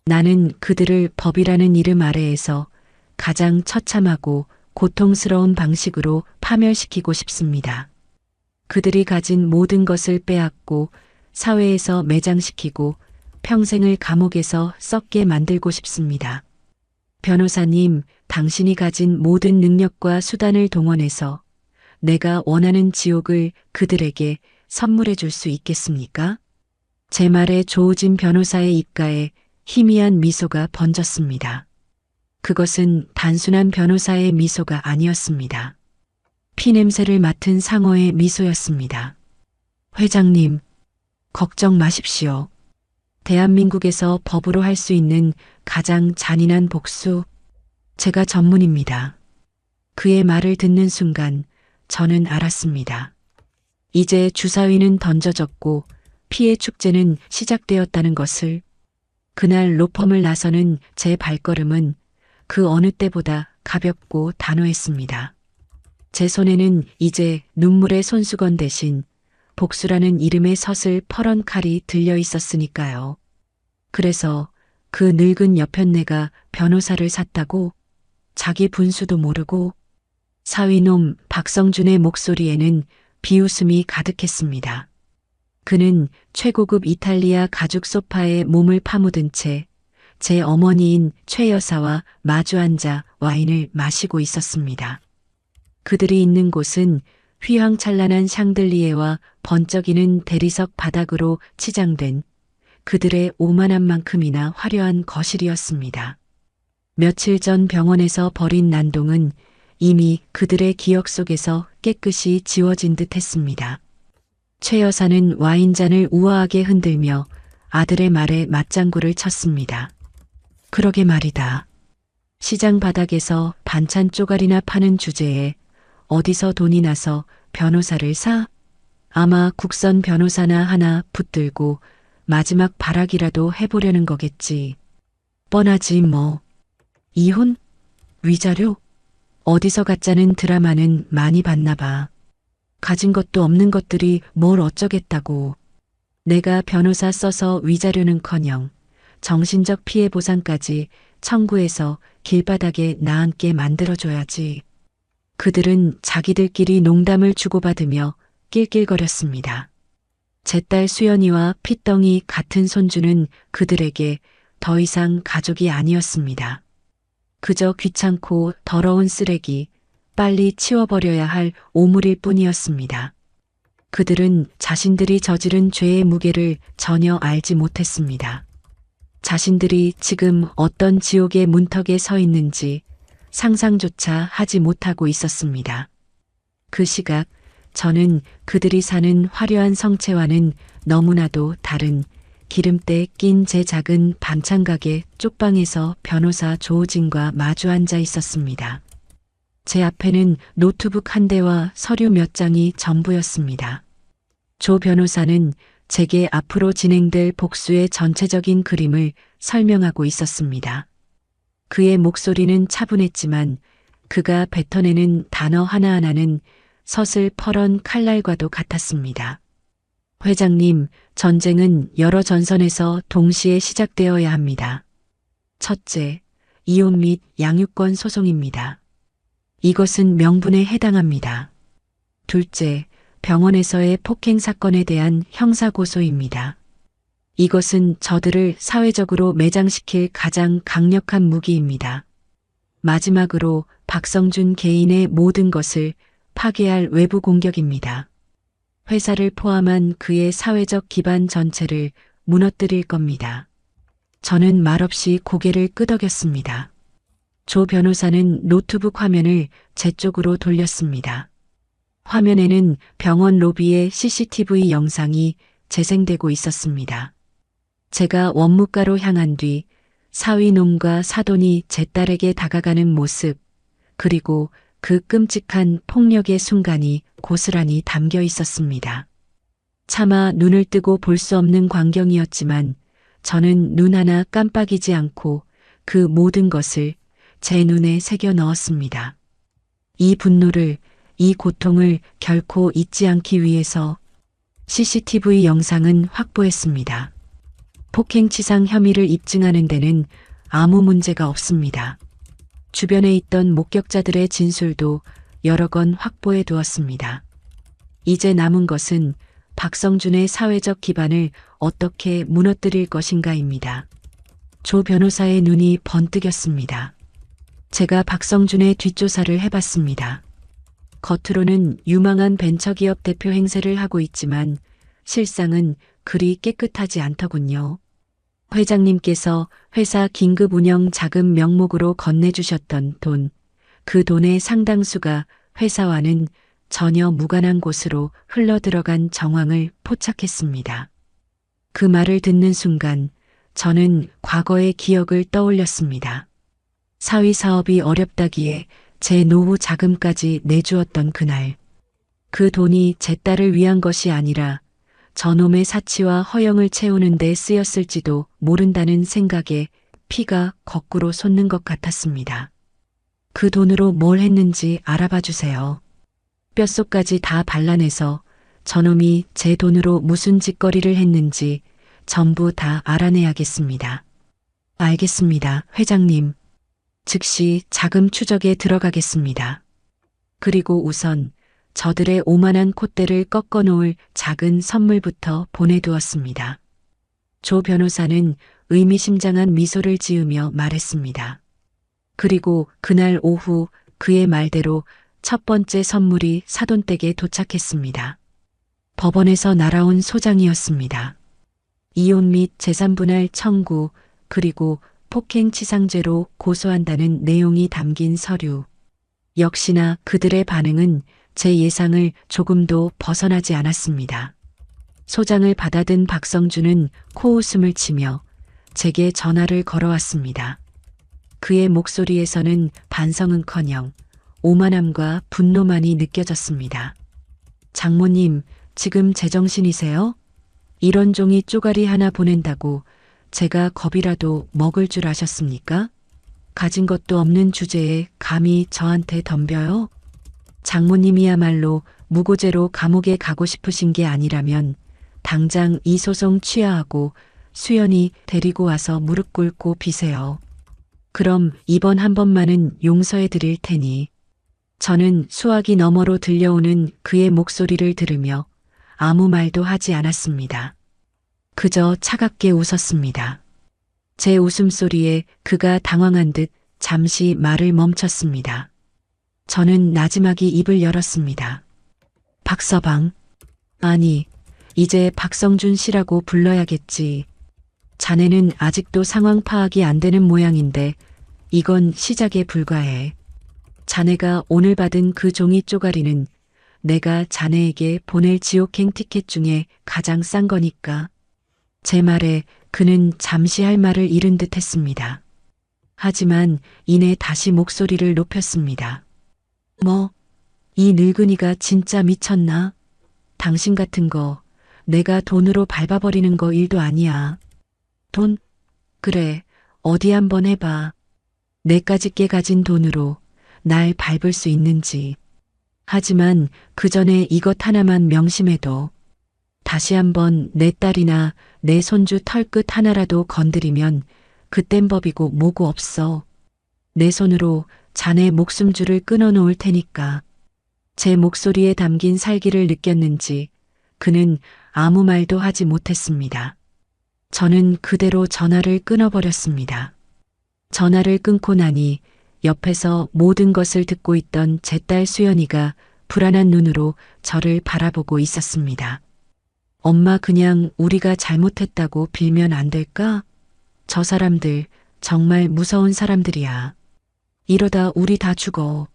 나는 그들을 법이라는 이름 아래에서 가장 처참하고 고통스러운 방식으로 파멸시키고 싶습니다. 그들이 가진 모든 것을 빼앗고 사회에서 매장시키고 평생을 감옥에서 썩게 만들고 싶습니다. 변호사님, 당신이 가진 모든 능력과 수단을 동원해서 내가 원하는 지옥을 그들에게 선물해 줄 수 있겠습니까? 제 말에 조우진 변호사의 입가에 희미한 미소가 번졌습니다. 그것은 단순한 변호사의 미소가 아니었습니다. 피냄새를 맡은 상어의 미소였습니다. 회장님, 걱정 마십시오. 대한민국에서 법으로 할 수 있는 가장 잔인한 복수, 제가 전문입니다. 그의 말을 듣는 순간 저는 알았습니다. 이제 주사위는 던져졌고 피해 축제는 시작되었다는 것을. 그날 로펌을 나서는 제 발걸음은 그 어느 때보다 가볍고 단호했습니다. 제 손에는 이제 눈물의 손수건 대신 복수라는 이름의 서슬 퍼런 칼이 들려 있었으니까요. 그래서 그 늙은 여편네가 변호사를 샀다고? 자기 분수도 모르고? 사위놈 박성준의 목소리에는 비웃음이 가득했습니다. 그는 최고급 이탈리아 가죽 소파에 몸을 파묻은 채 제 어머니인 최 여사와 마주 앉아 와인을 마시고 있었습니다. 그들이 있는 곳은 휘황찬란한 샹들리에와 번쩍이는 대리석 바닥으로 치장된 그들의 오만한 만큼이나 화려한 거실이었습니다. 며칠 전 병원에서 벌인 난동은 이미 그들의 기억 속에서 깨끗이 지워진 듯 했습니다. 최 여사는 와인잔을 우아하게 흔들며 아들의 말에 맞장구를 쳤습니다. 그러게 말이다. 시장 바닥에서 반찬 쪼가리나 파는 주제에 어디서 돈이 나서 변호사를 사? 아마 국선 변호사나 하나 붙들고 마지막 발악이라도 해보려는 거겠지. 뻔하지 뭐. 이혼? 위자료? 어디서 가짜는 드라마는 많이 봤나 봐. 가진 것도 없는 것들이 뭘 어쩌겠다고. 내가 변호사 써서 위자료는커녕 정신적 피해 보상까지 청구해서 길바닥에 나앉게 만들어줘야지. 그들은 자기들끼리 농담을 주고받으며 낄낄거렸습니다. 제 딸 수연이와 핏덩이 같은 손주는 그들에게 더 이상 가족이 아니었습니다. 그저 귀찮고 더러운 쓰레기, 빨리 치워버려야 할 오물일 뿐이었습니다. 그들은 자신들이 저지른 죄의 무게를 전혀 알지 못했습니다. 자신들이 지금 어떤 지옥의 문턱에 서 있는지 상상조차 하지 못하고 있었습니다. 그 시각 저는 그들이 사는 화려한 성체와는 너무나도 다른 기름때 낀 제 작은 반찬가게 쪽방에서 변호사 조우진과 마주 앉아 있었습니다. 제 앞에는 노트북 한 대와 서류 몇 장이 전부였습니다. 조 변호사는 제게 앞으로 진행될 복수의 전체적인 그림을 설명하고 있었습니다. 그의 목소리는 차분했지만 그가 뱉어내는 단어 하나하나는 서슬 퍼런 칼날과도 같았습니다. 회장님, 전쟁은 여러 전선에서 동시에 시작되어야 합니다. 첫째, 이혼 및 양육권 소송입니다. 이것은 명분에 해당합니다. 둘째, 병원에서의 폭행 사건에 대한 형사고소입니다. 이것은 저들을 사회적으로 매장시킬 가장 강력한 무기입니다. 마지막으로 박성준 개인의 모든 것을 파괴할 외부 공격입니다. 회사를 포함한 그의 사회적 기반 전체를 무너뜨릴 겁니다. 저는 말없이 고개를 끄덕였습니다. 조 변호사는 노트북 화면을 제 쪽으로 돌렸습니다. 화면에는 병원 로비의 CCTV 영상이 재생되고 있었습니다. 제가 원무과로 향한 뒤 사위놈과 사돈이 제 딸에게 다가가는 모습, 그리고 그 끔찍한 폭력의 순간이 고스란히 담겨 있었습니다. 차마 눈을 뜨고 볼 수 없는 광경이었지만 저는 눈 하나 깜빡이지 않고 그 모든 것을 제 눈에 새겨 넣었습니다. 이 분노를, 이 고통을 결코 잊지 않기 위해서 CCTV 영상은 확보했습니다. 폭행치상 혐의를 입증하는 데는 아무 문제가 없습니다. 주변에 있던 목격자들의 진술도 여러 건 확보해 두었습니다. 이제 남은 것은 박성준의 사회적 기반을 어떻게 무너뜨릴 것인가입니다. 조 변호사의 눈이 번뜩였습니다. 제가 박성준의 뒷조사를 해봤습니다. 겉으로는 유망한 벤처기업 대표 행세를 하고 있지만 실상은 그리 깨끗하지 않더군요. 회장님께서 회사 긴급 운영 자금 명목으로 건네주셨던 돈, 그 돈의 상당수가 회사와는 전혀 무관한 곳으로 흘러들어간 정황을 포착했습니다. 그 말을 듣는 순간 저는 과거의 기억을 떠올렸습니다. 사위 사업이 어렵다기에 제 노후 자금까지 내주었던 그날. 그 돈이 제 딸을 위한 것이 아니라 저놈의 사치와 허영을 채우는 데 쓰였을지도 모른다는 생각에 피가 거꾸로 솟는 것 같았습니다. 그 돈으로 뭘 했는지 알아봐 주세요. 뼛속까지 다 발라내서 저놈이 제 돈으로 무슨 짓거리를 했는지 전부 다 알아내야겠습니다. 알겠습니다, 회장님. 즉시 자금 추적에 들어가겠습니다. 그리고 우선 저들의 오만한 콧대를 꺾어 놓을 작은 선물부터 보내두었습니다. 조 변호사는 의미심장한 미소를 지으며 말했습니다. 그리고 그날 오후 그의 말대로 첫 번째 선물이 사돈댁에 도착했습니다. 법원에서 날아온 소장이었습니다. 이혼 및 재산분할 청구, 그리고 폭행치상죄로 고소한다는 내용이 담긴 서류. 역시나 그들의 반응은 제 예상을 조금도 벗어나지 않았습니다. 소장을 받아든 박성준은 코웃음을 치며 제게 전화를 걸어왔습니다. 그의 목소리에서는 반성은커녕 오만함과 분노만이 느껴졌습니다. 장모님, 지금 제정신이세요? 이런 종이 쪼가리 하나 보낸다고 제가 겁이라도 먹을 줄 아셨습니까? 가진 것도 없는 주제에 감히 저한테 덤벼요? 장모님이야말로 무고죄로 감옥에 가고 싶으신 게 아니라면 당장 이 소송 취하하고 수연이 데리고 와서 무릎 꿇고 비세요. 그럼 이번 한 번만은 용서해 드릴 테니. 저는 수화기 너머로 들려오는 그의 목소리를 들으며 아무 말도 하지 않았습니다. 그저 차갑게 웃었습니다. 제 웃음소리에 그가 당황한 듯 잠시 말을 멈췄습니다. 저는 나지막이 입을 열었습니다. 박서방. 아니, 이제 박성준 씨라고 불러야겠지. 자네는 아직도 상황 파악이 안 되는 모양인데 이건 시작에 불과해. 자네가 오늘 받은 그 종이 쪼가리는 내가 자네에게 보낼 지옥행 티켓 중에 가장 싼 거니까. 제 말에 그는 잠시 할 말을 잃은 듯 했습니다. 하지만 이내 다시 목소리를 높였습니다. 뭐, 이 늙은이가 진짜 미쳤나? 당신 같은 거 내가 돈으로 밟아버리는 거 일도 아니야. 돈? 그래, 어디 한번 해봐. 내까지 깨가진 돈으로 날 밟을 수 있는지. 하지만 그 전에 이것 하나만 명심해도 다시 한번 내 딸이나 내 손주 털끝 하나라도 건드리면 그땐 법이고 뭐고 없어. 내 손으로 자네 목숨줄을 끊어놓을 테니까. 제 목소리에 담긴 살기를 느꼈는지 그는 아무 말도 하지 못했습니다. 저는 그대로 전화를 끊어버렸습니다. 전화를 끊고 나니 옆에서 모든 것을 듣고 있던 제 딸 수연이가 불안한 눈으로 저를 바라보고 있었습니다. 엄마, 그냥 우리가 잘못했다고 빌면 안 될까? 저 사람들 정말 무서운 사람들이야. 이러다 우리 다 죽어.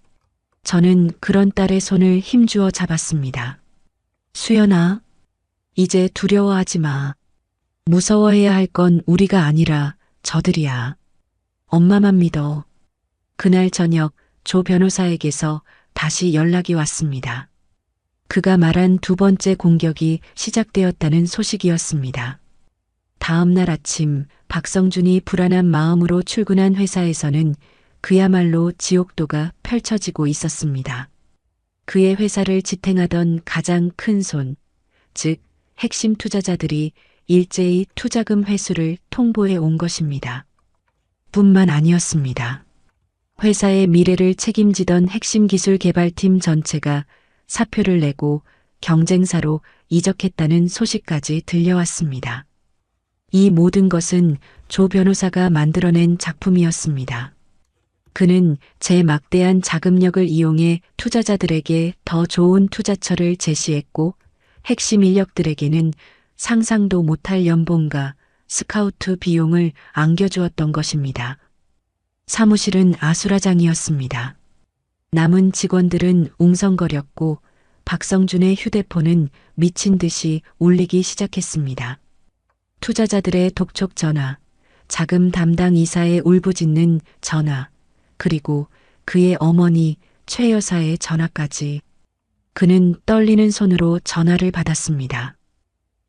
저는 그런 딸의 손을 힘주어 잡았습니다. 수연아, 이제 두려워하지 마. 무서워해야 할 건 우리가 아니라 저들이야. 엄마만 믿어. 그날 저녁 조 변호사에게서 다시 연락이 왔습니다. 그가 말한 두 번째 공격이 시작되었다는 소식이었습니다. 다음 날 아침 박성준이 불안한 마음으로 출근한 회사에서는 그야말로 지옥도가 펼쳐지고 있었습니다. 그의 회사를 지탱하던 가장 큰 손, 즉 핵심 투자자들이 일제히 투자금 회수를 통보해 온 것입니다. 뿐만 아니었습니다. 회사의 미래를 책임지던 핵심 기술 개발팀 전체가 사표를 내고 경쟁사로 이적했다는 소식까지 들려왔습니다. 이 모든 것은 조 변호사가 만들어낸 작품이었습니다. 그는 제 막대한 자금력을 이용해 투자자들에게 더 좋은 투자처를 제시했고 핵심 인력들에게는 상상도 못할 연봉과 스카우트 비용을 안겨주었던 것입니다. 사무실은 아수라장이었습니다. 남은 직원들은 웅성거렸고 박성준의 휴대폰은 미친 듯이 울리기 시작했습니다. 투자자들의 독촉 전화, 자금 담당 이사의 울부짖는 전화, 그리고 그의 어머니 최 여사의 전화까지. 그는 떨리는 손으로 전화를 받았습니다.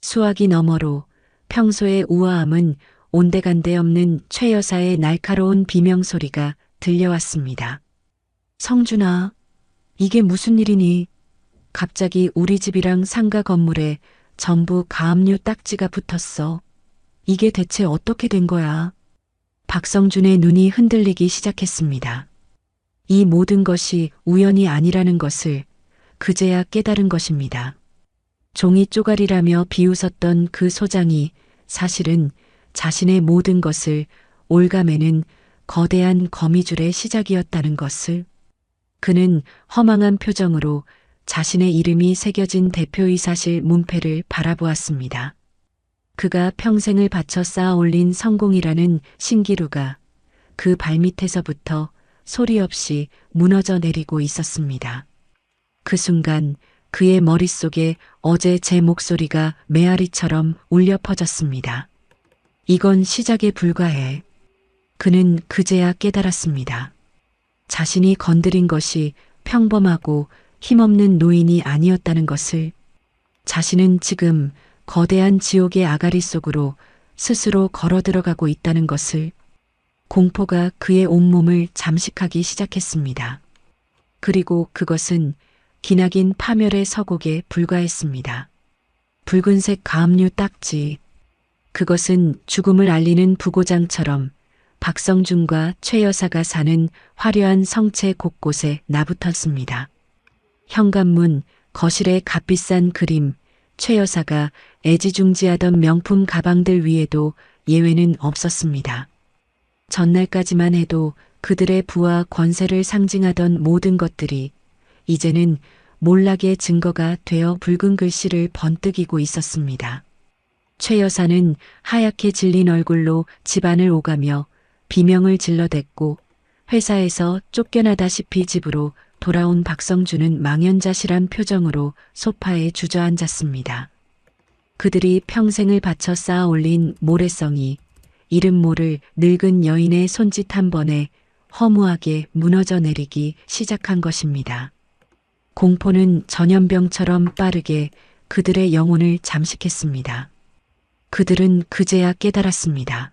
수화기 너머로 평소의 우아함은 온데간데 없는 최 여사의 날카로운 비명소리가 들려왔습니다. 성준아, 이게 무슨 일이니? 갑자기 우리 집이랑 상가 건물에 전부 가압류 딱지가 붙었어. 이게 대체 어떻게 된 거야? 박성준의 눈이 흔들리기 시작했습니다. 이 모든 것이 우연이 아니라는 것을 그제야 깨달은 것입니다. 종이 쪼가리라며 비웃었던 그 소장이 사실은 자신의 모든 것을 올가매는 거대한 거미줄의 시작이었다는 것을. 그는 허망한 표정으로 자신의 이름이 새겨진 대표이사실 문패를 바라보았습니다. 그가 평생을 바쳐 쌓아 올린 성공이라는 신기루가 그 발밑에서부터 소리 없이 무너져 내리고 있었습니다. 그 순간 그의 머릿속에 어제 제 목소리가 메아리처럼 울려 퍼졌습니다. 이건 시작에 불과해. 그는 그제야 깨달았습니다. 자신이 건드린 것이 평범하고 힘없는 노인이 아니었다는 것을. 자신은 지금 거대한 지옥의 아가리 속으로 스스로 걸어 들어가고 있다는 것을. 공포가 그의 온몸을 잠식하기 시작했습니다. 그리고 그것은 기나긴 파멸의 서곡에 불과했습니다. 붉은색 가압류 딱지. 그것은 죽음을 알리는 부고장처럼 박성준과 최 여사가 사는 화려한 성체 곳곳에 나붙었습니다. 현관문, 거실의 값비싼 그림, 최 여사가 애지중지하던 명품 가방들 위에도 예외는 없었습니다. 전날까지만 해도 그들의 부와 권세를 상징하던 모든 것들이 이제는 몰락의 증거가 되어 붉은 글씨를 번뜩이고 있었습니다. 최 여사는 하얗게 질린 얼굴로 집안을 오가며 비명을 질러댔고 회사에서 쫓겨나다시피 집으로 돌아온 박성준은 망연자실한 표정으로 소파에 주저앉았습니다. 그들이 평생을 바쳐 쌓아 올린 모래성이 이름 모를 늙은 여인의 손짓 한 번에 허무하게 무너져 내리기 시작한 것입니다. 공포는 전염병처럼 빠르게 그들의 영혼을 잠식했습니다. 그들은 그제야 깨달았습니다.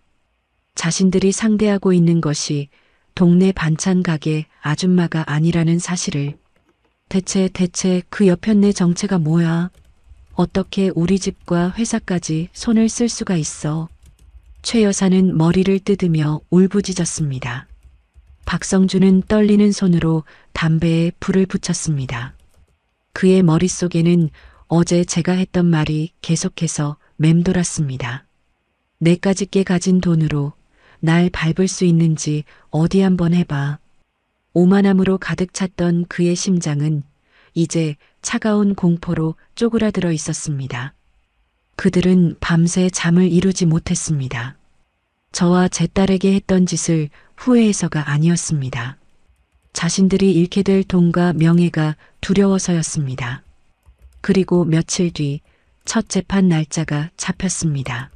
자신들이 상대하고 있는 것이 동네 반찬 가게 아줌마가 아니라는 사실을. 대체 그 여편네 정체가 뭐야? 어떻게 우리 집과 회사까지 손을 쓸 수가 있어? 최 여사는 머리를 뜯으며 울부짖었습니다. 박성준은 떨리는 손으로 담배에 불을 붙였습니다. 그의 머릿속에는 어제 제가 했던 말이 계속해서 맴돌았습니다. 내까짓게 가진 돈으로 날 밟을 수 있는지 어디 한번 해봐. 오만함으로 가득 찼던 그의 심장은 이제 차가운 공포로 쪼그라들어 있었습니다. 그들은 밤새 잠을 이루지 못했습니다. 저와 제 딸에게 했던 짓을 후회해서가 아니었습니다. 자신들이 잃게 될 돈과 명예가 두려워서였습니다. 그리고 며칠 뒤 첫 재판 날짜가 잡혔습니다.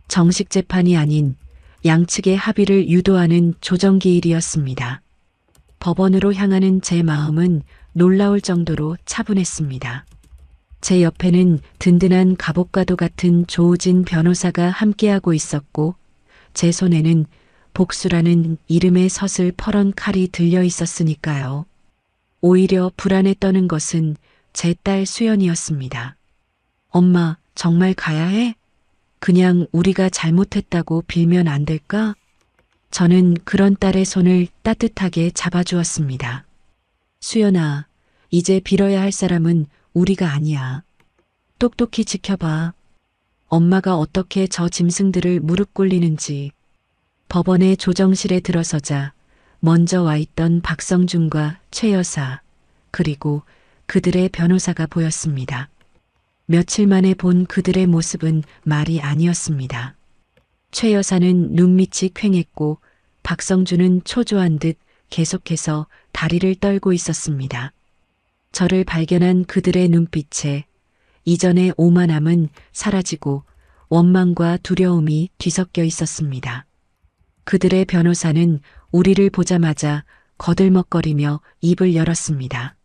정식 재판이 아닌 양측의 합의를 유도하는 조정기일이었습니다. 법원으로 향하는 제 마음은 놀라울 정도로 차분했습니다. 제 옆에는 든든한 갑옷과도 같은 조우진 변호사가 함께하고 있었고 제 손에는 복수라는 이름의 서슬 퍼런 칼이 들려 있었으니까요. 오히려 불안에 떠는 것은 제 딸 수연이었습니다. 엄마, 정말 가야 해? 그냥 우리가 잘못했다고 빌면 안 될까? 저는 그런 딸의 손을 따뜻하게 잡아주었습니다. 수연아, 이제 빌어야 할 사람은 우리가 아니야. 똑똑히 지켜봐. 엄마가 어떻게 저 짐승들을 무릎 꿇리는지. 법원의 조정실에 들어서자 먼저 와 있던 박성준과 최 여사, 그리고 그들의 변호사가 보였습니다. 며칠 만에 본 그들의 모습은 말이 아니었습니다. 최 여사는 눈밑이 퀭했고 박성준은 초조한 듯 계속해서 다리를 떨고 있었습니다. 저를 발견한 그들의 눈빛에 이전의 오만함은 사라지고 원망과 두려움이 뒤섞여 있었습니다. 그들의 변호사는 우리를 보자마자 거들먹거리며 입을 열었습니다.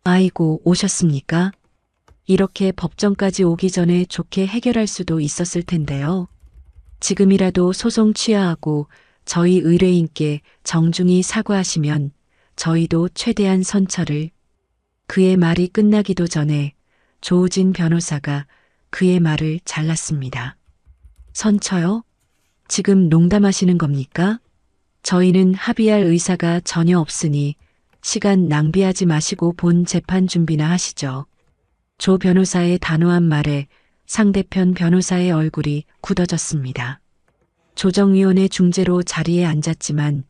아이고, 오셨습니까? 이렇게 법정까지 오기 전에 좋게 해결할 수도 있었을 텐데요. 지금이라도 소송 취하하고 저희 의뢰인께 정중히 사과하시면 저희도 최대한 선처를. 그의 말이 끝나기도 전에 조우진 변호사가 그의 말을 잘랐습니다. 선처요? 지금 농담하시는 겁니까? 저희는 합의할 의사가 전혀 없으니 시간 낭비하지 마시고 본 재판 준비나 하시죠. 조 변호사의 단호한 말에 상대편 변호사의 얼굴이 굳어졌습니다. 조정위원회 중재로 자리에 앉았지만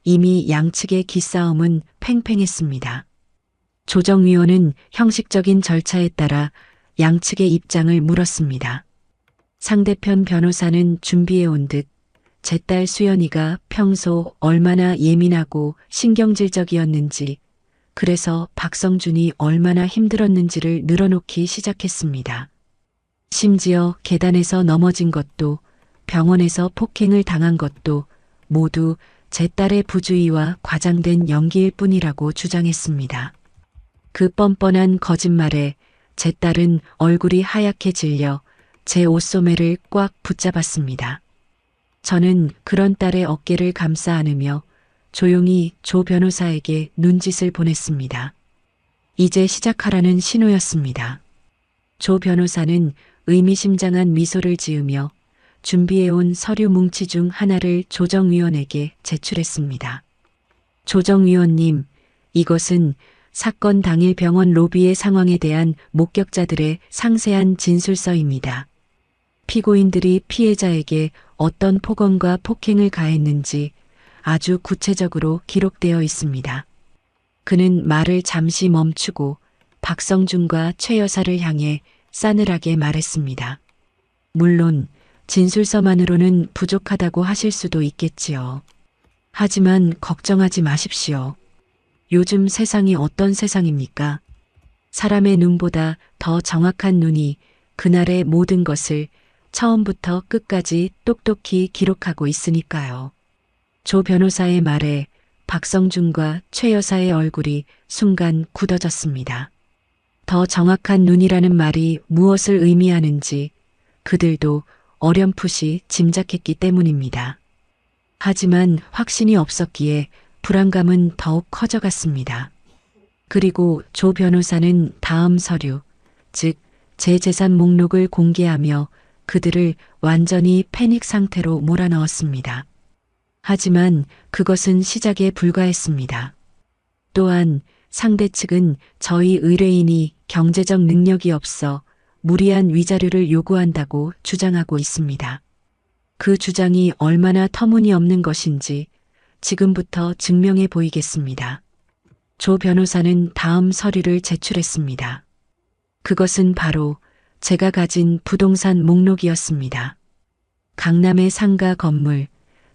이미 양측의 기싸움은 팽팽했습니다. 조정위원은 형식적인 절차에 따라 양측의 입장을 물었습니다. 상대편 변호사는 준비해온 듯 제 딸 수연이가 평소 얼마나 예민하고 신경질적이었는지, 그래서 박성준이 얼마나 힘들었는지를 늘어놓기 시작했습니다. 심지어 계단에서 넘어진 것도, 병원에서 폭행을 당한 것도 모두 제 딸의 부주의와 과장된 연기일 뿐이라고 주장했습니다. 그 뻔뻔한 거짓말에 제 딸은 얼굴이 하얗게 질려 제 옷소매를 꽉 붙잡았습니다. 저는 그런 딸의 어깨를 감싸 안으며 조용히 조 변호사에게 눈짓을 보냈습니다. 이제 시작하라는 신호였습니다. 조 변호사는 의미심장한 미소를 지으며 준비해온 서류 뭉치 중 하나를 조정위원에게 제출했습니다. 조정위원님, 이것은 사건 당일 병원 로비의 상황에 대한 목격자들의 상세한 진술서입니다. 피고인들이 피해자에게 어떤 폭언과 폭행을 가했는지 아주 구체적으로 기록되어 있습니다. 그는 말을 잠시 멈추고 박성준과 최 여사를 향해 싸늘하게 말했습니다. 물론 진술서만으로는 부족하다고 하실 수도 있겠지요. 하지만 걱정하지 마십시오. 요즘 세상이 어떤 세상입니까? 사람의 눈보다 더 정확한 눈이 그날의 모든 것을 처음부터 끝까지 똑똑히 기록하고 있으니까요. 조 변호사의 말에 박성준과 최 여사의 얼굴이 순간 굳어졌습니다. 더 정확한 눈이라는 말이 무엇을 의미하는지 그들도 어렴풋이 짐작했기 때문입니다. 하지만 확신이 없었기에 불안감은 더욱 커져갔습니다. 그리고 조 변호사는 다음 서류, 즉 제 재산 목록을 공개하며 그들을 완전히 패닉 상태로 몰아넣었습니다. 하지만 그것은 시작에 불과했습니다. 또한 상대 측은 저희 의뢰인이 경제적 능력이 없어 무리한 위자료를 요구한다고 주장하고 있습니다. 그 주장이 얼마나 터무니없는 것인지 지금부터 증명해 보이겠습니다. 조 변호사는 다음 서류를 제출했습니다. 그것은 바로 제가 가진 부동산 목록이었습니다. 강남의 상가 건물,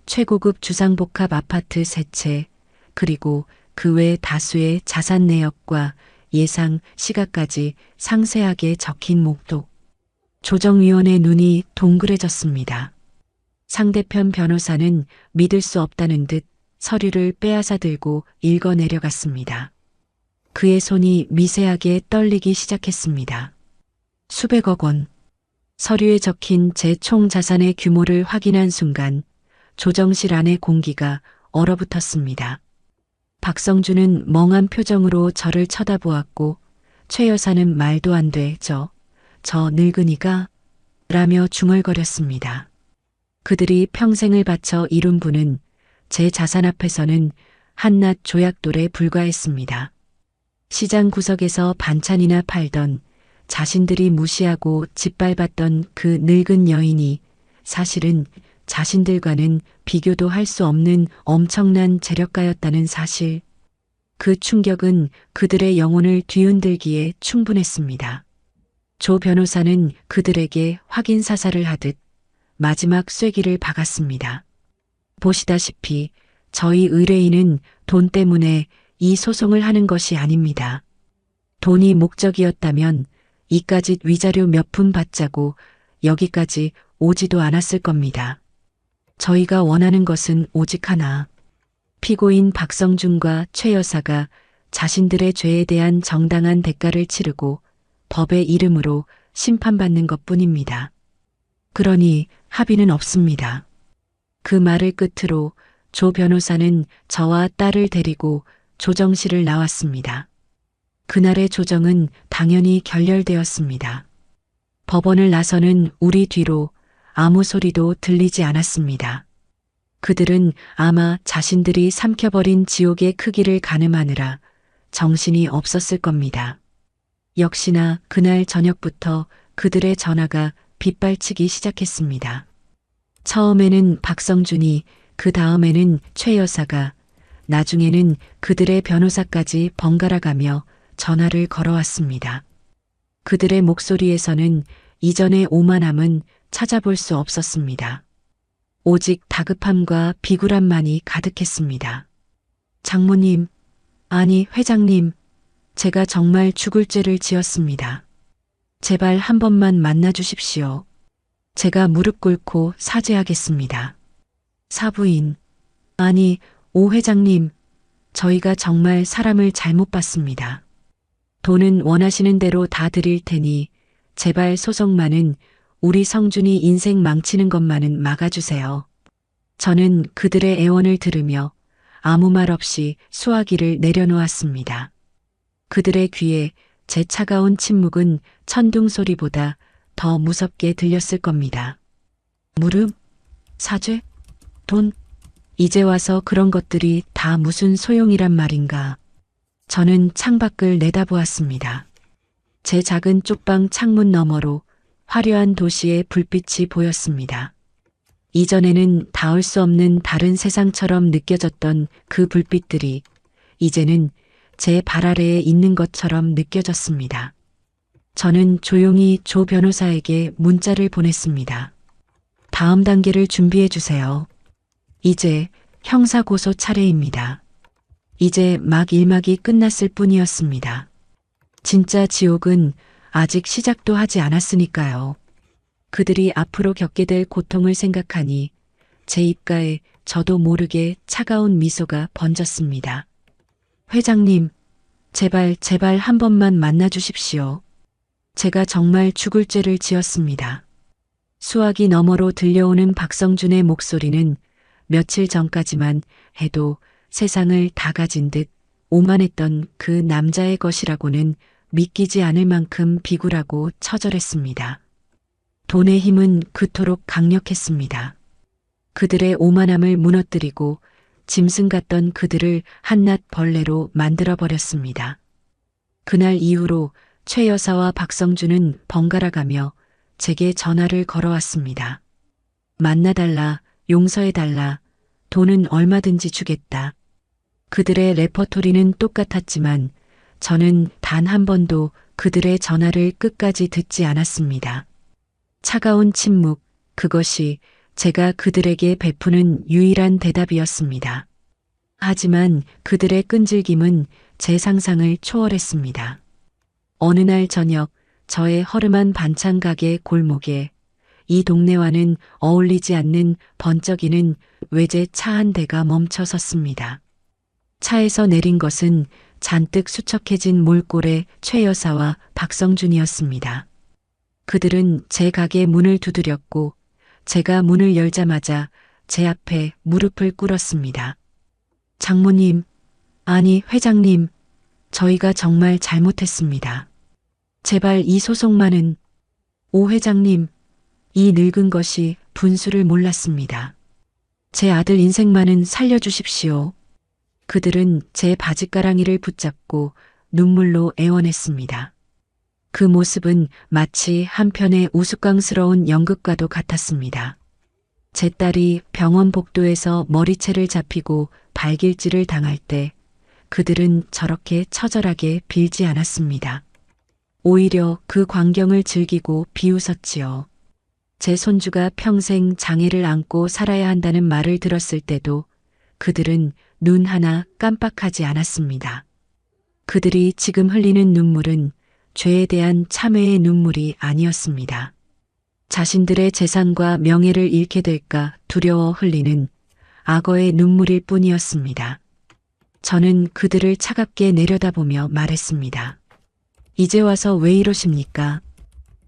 최고급 주상복합 아파트 3채, 그리고 그 외 다수의 자산 내역과 예상 시가까지 상세하게 적힌 목록. 조정위원의 눈이 동그래졌습니다. 상대편 변호사는 믿을 수 없다는 듯 서류를 빼앗아 들고 읽어 내려갔습니다. 그의 손이 미세하게 떨리기 시작했습니다. 수백억 원. 서류에 적힌 제 총 자산의 규모를 확인한 순간 조정실 안의 공기가 얼어붙었습니다. 박성준은 멍한 표정으로 저를 쳐다보았고 최 여사는 말도 안 돼, 저 늙은이가? 라며 중얼거렸습니다. 그들이 평생을 바쳐 이룬 부는 제 자산 앞에서는 한낱 조약돌에 불과했습니다. 시장 구석에서 반찬이나 팔던, 자신들이 무시하고 짓밟았던 그 늙은 여인이 사실은 자신들과는 비교도 할 수 없는 엄청난 재력가였다는 사실. 그 충격은 그들의 영혼을 뒤흔들기에 충분했습니다. 조 변호사는 그들에게 확인 사살을 하듯 마지막 쐐기를 박았습니다. 보시다시피 저희 의뢰인은 돈 때문에 이 소송을 하는 것이 아닙니다. 돈이 목적이었다면 이까짓 위자료 몇 푼 받자고 여기까지 오지도 않았을 겁니다. 저희가 원하는 것은 오직 하나. 피고인 박성준과 최 여사가 자신들의 죄에 대한 정당한 대가를 치르고 법의 이름으로 심판받는 것뿐입니다. 그러니 합의는 없습니다. 그 말을 끝으로 조 변호사는 저와 딸을 데리고 조정실을 나왔습니다. 그날의 조정은 당연히 결렬되었습니다. 법원을 나서는 우리 뒤로 아무 소리도 들리지 않았습니다. 그들은 아마 자신들이 삼켜버린 지옥의 크기를 가늠하느라 정신이 없었을 겁니다. 역시나 그날 저녁부터 그들의 전화가 빗발치기 시작했습니다. 처음에는 박성준이, 그 다음에는 최 여사가, 나중에는 그들의 변호사까지 번갈아가며 전화를 걸어왔습니다. 그들의 목소리에서는 이전의 오만함은 찾아볼 수 없었습니다. 오직 다급함과 비굴함만이 가득했습니다. 장모님, 아니 회장님, 제가 정말 죽을 죄를 지었습니다. 제발 한 번만 만나 주십시오. 제가 무릎 꿇고 사죄하겠습니다. 사부인, 아니 오 회장님, 저희가 정말 사람을 잘못 봤습니다. 돈은 원하시는 대로 다 드릴 테니 제발 소송만은, 우리 성준이 인생 망치는 것만은 막아주세요. 저는 그들의 애원을 들으며 아무 말 없이 수화기를 내려놓았습니다. 그들의 귀에 제 차가운 침묵은 천둥 소리보다 더 무섭게 들렸을 겁니다. 무릎? 사죄? 돈? 이제 와서 그런 것들이 다 무슨 소용이란 말인가. 저는 창밖을 내다보았습니다. 제 작은 쪽방 창문 너머로 화려한 도시의 불빛이 보였습니다. 이전에는 닿을 수 없는 다른 세상처럼 느껴졌던 그 불빛들이 이제는 제 발 아래에 있는 것처럼 느껴졌습니다. 저는 조용히 조 변호사에게 문자를 보냈습니다. 다음 단계를 준비해 주세요. 이제 형사고소 차례입니다. 이제 막 일막이 끝났을 뿐이었습니다. 진짜 지옥은 아직 시작도 하지 않았으니까요. 그들이 앞으로 겪게 될 고통을 생각하니 제 입가에 저도 모르게 차가운 미소가 번졌습니다. 회장님, 제발 한 번만 만나 주십시오. 제가 정말 죽을 죄를 지었습니다. 수화기 너머로 들려오는 박성준의 목소리는 며칠 전까지만 해도 세상을 다 가진 듯 오만했던 그 남자의 것이라고는 믿기지 않을 만큼 비굴하고 처절했습니다. 돈의 힘은 그토록 강력했습니다. 그들의 오만함을 무너뜨리고 짐승 같던 그들을 한낱 벌레로 만들어버렸습니다. 그날 이후로 최 여사와 박성준은 번갈아가며 제게 전화를 걸어왔습니다. 만나달라, 용서해달라, 돈은 얼마든지 주겠다. 그들의 레퍼토리는 똑같았지만 저는 단 한 번도 그들의 전화를 끝까지 듣지 않았습니다. 차가운 침묵, 그것이 제가 그들에게 베푸는 유일한 대답이었습니다. 하지만 그들의 끈질김은 제 상상을 초월했습니다. 어느 날 저녁, 저의 허름한 반찬 가게 골목에 이 동네와는 어울리지 않는 번쩍이는 외제 차 한 대가 멈춰 섰습니다. 차에서 내린 것은 잔뜩 수척해진 몰골의 최 여사와 박성준이었습니다. 그들은 제 가게 문을 두드렸고 제가 문을 열자마자 제 앞에 무릎을 꿇었습니다. 장모님, 아니 회장님, 저희가 정말 잘못했습니다. 제발 이 소송만은. 오 회장님, 이 늙은 것이 분수를 몰랐습니다. 제 아들 인생만은 살려주십시오. 그들은 제 바짓가랑이를 붙잡고 눈물로 애원했습니다. 그 모습은 마치 한편의 우스꽝스러운 연극과도 같았습니다. 제 딸이 병원 복도에서 머리채를 잡히고 발길질을 당할 때 그들은 저렇게 처절하게 빌지 않았습니다. 오히려 그 광경을 즐기고 비웃었지요. 제 손주가 평생 장애를 안고 살아야 한다는 말을 들었을 때도 그들은 눈 하나 깜빡하지 않았습니다. 그들이 지금 흘리는 눈물은 죄에 대한 참회의 눈물이 아니었습니다. 자신들의 재산과 명예를 잃게 될까 두려워 흘리는 악어의 눈물일 뿐이었습니다. 저는 그들을 차갑게 내려다보며 말했습니다. 이제 와서 왜 이러십니까?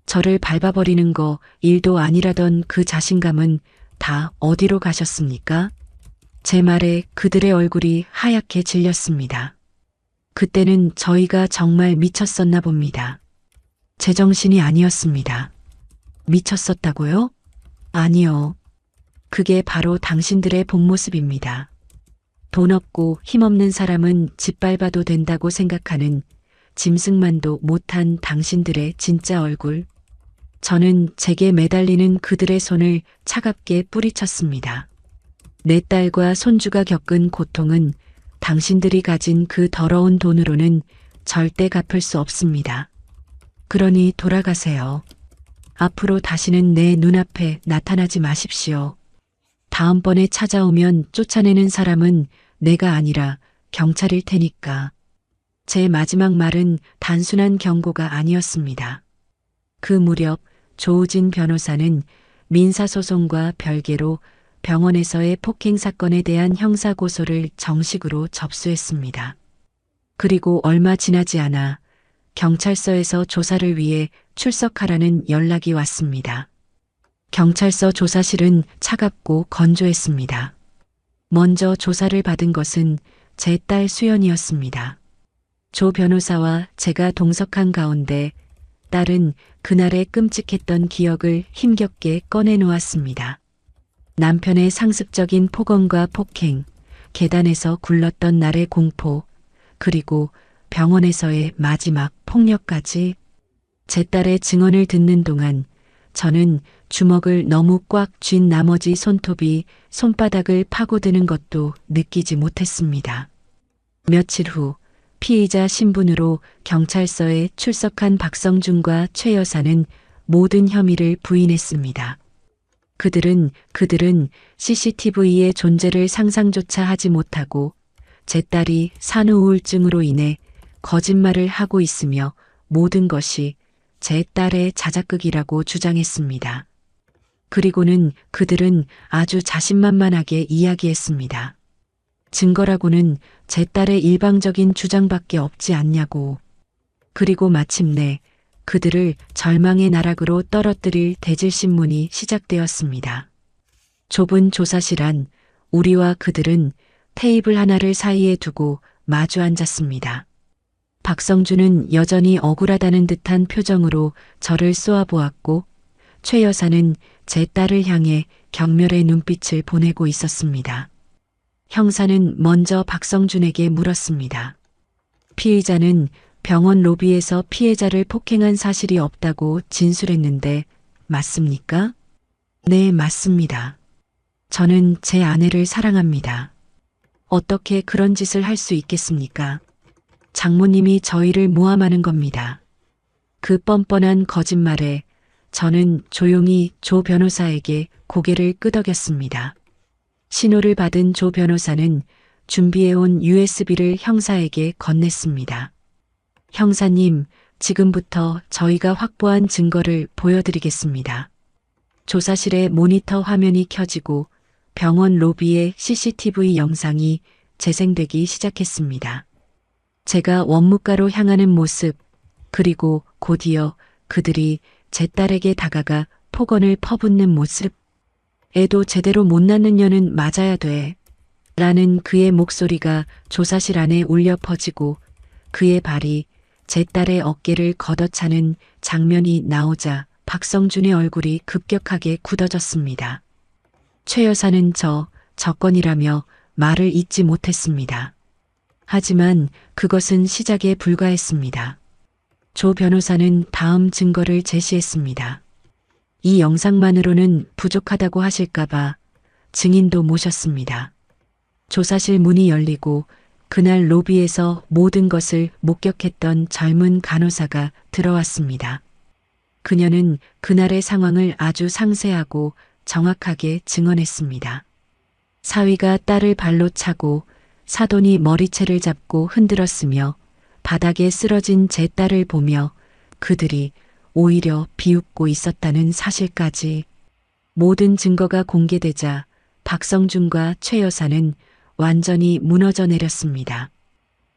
저를 밟아버리는 거 일도 아니라던 그 자신감은 다 어디로 가셨습니까? 제 말에 그들의 얼굴이 하얗게 질렸습니다. 그때는 저희가 정말 미쳤었나 봅니다. 제정신이 아니었습니다. 미쳤었다고요? 아니요. 그게 바로 당신들의 본 모습입니다. 돈 없고 힘없는 사람은 짓밟아도 된다고 생각하는 짐승만도 못한 당신들의 진짜 얼굴. 저는 제게 매달리는 그들의 손을 차갑게 뿌리쳤습니다. 내 딸과 손주가 겪은 고통은 당신들이 가진 그 더러운 돈으로는 절대 갚을 수 없습니다. 그러니 돌아가세요. 앞으로 다시는 내 눈앞에 나타나지 마십시오. 다음번에 찾아오면 쫓아내는 사람은 내가 아니라 경찰일 테니까. 제 마지막 말은 단순한 경고가 아니었습니다. 그 무렵 조우진 변호사는 민사소송과 별개로 병원에서의 폭행 사건에 대한 형사고소를 정식으로 접수했습니다. 그리고 얼마 지나지 않아 경찰서에서 조사를 위해 출석하라는 연락이 왔습니다. 경찰서 조사실은 차갑고 건조했습니다. 먼저 조사를 받은 것은 제 딸 수연이었습니다. 조 변호사와 제가 동석한 가운데 딸은 그날의 끔찍했던 기억을 힘겹게 꺼내놓았습니다. 남편의 상습적인 폭언과 폭행, 계단에서 굴렀던 날의 공포, 그리고 병원에서의 마지막 폭력까지. 제 딸의 증언을 듣는 동안 저는 주먹을 너무 꽉 쥔 나머지 손톱이 손바닥을 파고드는 것도 느끼지 못했습니다. 며칠 후 피의자 신분으로 경찰서에 출석한 박성준과 최 여사는 모든 혐의를 부인했습니다. 그들은 CCTV의 존재를 상상조차 하지 못하고 제 딸이 산후 우울증으로 인해 거짓말을 하고 있으며 모든 것이 제 딸의 자작극이라고 주장했습니다. 그리고는 그들은 아주 자신만만하게 이야기했습니다. 증거라고는 제 딸의 일방적인 주장밖에 없지 않냐고. 그리고 마침내 그들을 절망의 나락으로 떨어뜨릴 대질신문이 시작되었습니다. 좁은 조사실 안 우리와 그들은 테이블 하나를 사이에 두고 마주 앉았습니다. 박성준은 여전히 억울하다는 듯한 표정으로 저를 쏘아보았고 최 여사는 제 딸을 향해 경멸의 눈빛을 보내고 있었습니다. 형사는 먼저 박성준에게 물었습니다. 피의자는 병원 로비에서 피해자를 폭행한 사실이 없다고 진술했는데 맞습니까? 네, 맞습니다. 저는 제 아내를 사랑합니다. 어떻게 그런 짓을 할 수 있겠습니까? 장모님이 저희를 모함하는 겁니다. 그 뻔뻔한 거짓말에 저는 조용히 조 변호사에게 고개를 끄덕였습니다. 신호를 받은 조 변호사는 준비해온 USB를 형사에게 건넸습니다. 형사님, 지금부터 저희가 확보한 증거를 보여드리겠습니다. 조사실의 모니터 화면이 켜지고 병원 로비의 CCTV 영상이 재생되기 시작했습니다. 제가 원무과로 향하는 모습, 그리고 곧이어 그들이 제 딸에게 다가가 폭언을 퍼붓는 모습. 애도 제대로 못 낳는 년은 맞아야 돼. 라는 그의 목소리가 조사실 안에 울려 퍼지고 그의 발이 제 딸의 어깨를 걷어차는 장면이 나오자 박성준의 얼굴이 급격하게 굳어졌습니다. 최 여사는 저 건이라며 말을 잇지 못했습니다. 하지만 그것은 시작에 불과했습니다. 조 변호사는 다음 증거를 제시했습니다. 이 영상만으로는 부족하다고 하실까봐 증인도 모셨습니다. 조사실 문이 열리고 그날 로비에서 모든 것을 목격했던 젊은 간호사가 들어왔습니다. 그녀는 그날의 상황을 아주 상세하고 정확하게 증언했습니다. 사위가 딸을 발로 차고 사돈이 머리채를 잡고 흔들었으며 바닥에 쓰러진 제 딸을 보며 그들이 오히려 비웃고 있었다는 사실까지. 모든 증거가 공개되자 박성준과 최 여사는 완전히 무너져 내렸습니다.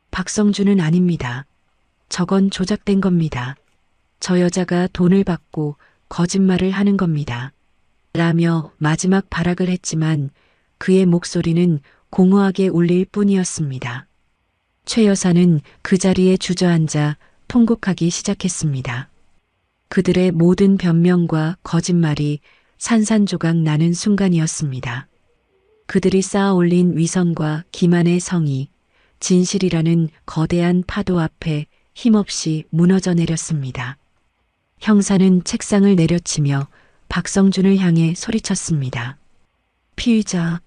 박성준은 아닙니다. 저건 조작된 겁니다. 저 여자가 돈을 받고 거짓말을 하는 겁니다. 라며 마지막 발악을 했지만 그의 목소리는 공허하게 울릴 뿐이었습니다. 최 여사는 그 자리에 주저앉아 통곡하기 시작했습니다. 그들의 모든 변명과 거짓말이 산산조각 나는 순간이었습니다. 그들이 쌓아 올린 위선과 기만의 성이 진실이라는 거대한 파도 앞에 힘없이 무너져 내렸습니다. 형사는 책상을 내려치며 박성준을 향해 소리쳤습니다. 피의자,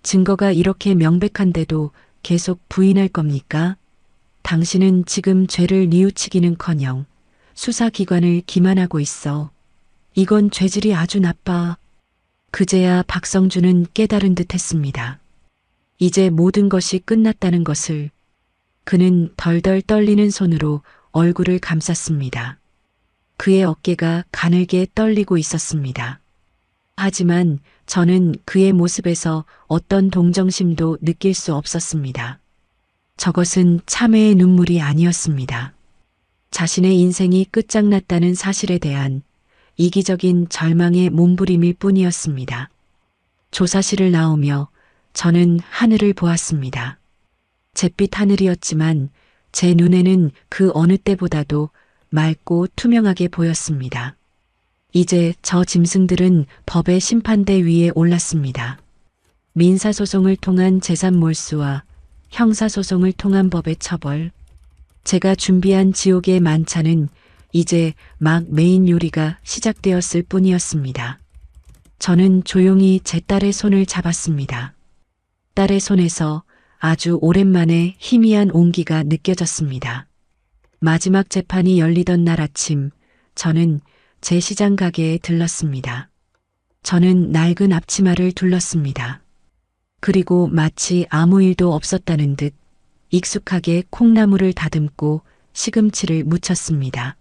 증거가 이렇게 명백한데도 계속 부인할 겁니까? 당신은 지금 죄를 뉘우치기는커녕 수사기관을 기만하고 있어. 이건 죄질이 아주 나빠. 그제야 박성준은 깨달은 듯 했습니다. 이제 모든 것이 끝났다는 것을. 그는 덜덜 떨리는 손으로 얼굴을 감쌌습니다. 그의 어깨가 가늘게 떨리고 있었습니다. 하지만 저는 그의 모습에서 어떤 동정심도 느낄 수 없었습니다. 저것은 참회의 눈물이 아니었습니다. 자신의 인생이 끝장났다는 사실에 대한 이기적인 절망의 몸부림일 뿐이었습니다. 조사실을 나오며 저는 하늘을 보았습니다. 잿빛 하늘이었지만 제 눈에는 그 어느 때보다도 맑고 투명하게 보였습니다. 이제 저 짐승들은 법의 심판대 위에 올랐습니다. 민사소송을 통한 재산 몰수와 형사소송을 통한 법의 처벌. 제가 준비한 지옥의 만찬은 이제 막 메인 요리가 시작되었을 뿐이었습니다. 저는 조용히 제 딸의 손을 잡았습니다. 딸의 손에서 아주 오랜만에 희미한 온기가 느껴졌습니다. 마지막 재판이 열리던 날 아침, 저는 제 시장 가게에 들렀습니다. 저는 낡은 앞치마를 둘렀습니다. 그리고 마치 아무 일도 없었다는 듯 익숙하게 콩나물을 다듬고 시금치를 무쳤습니다.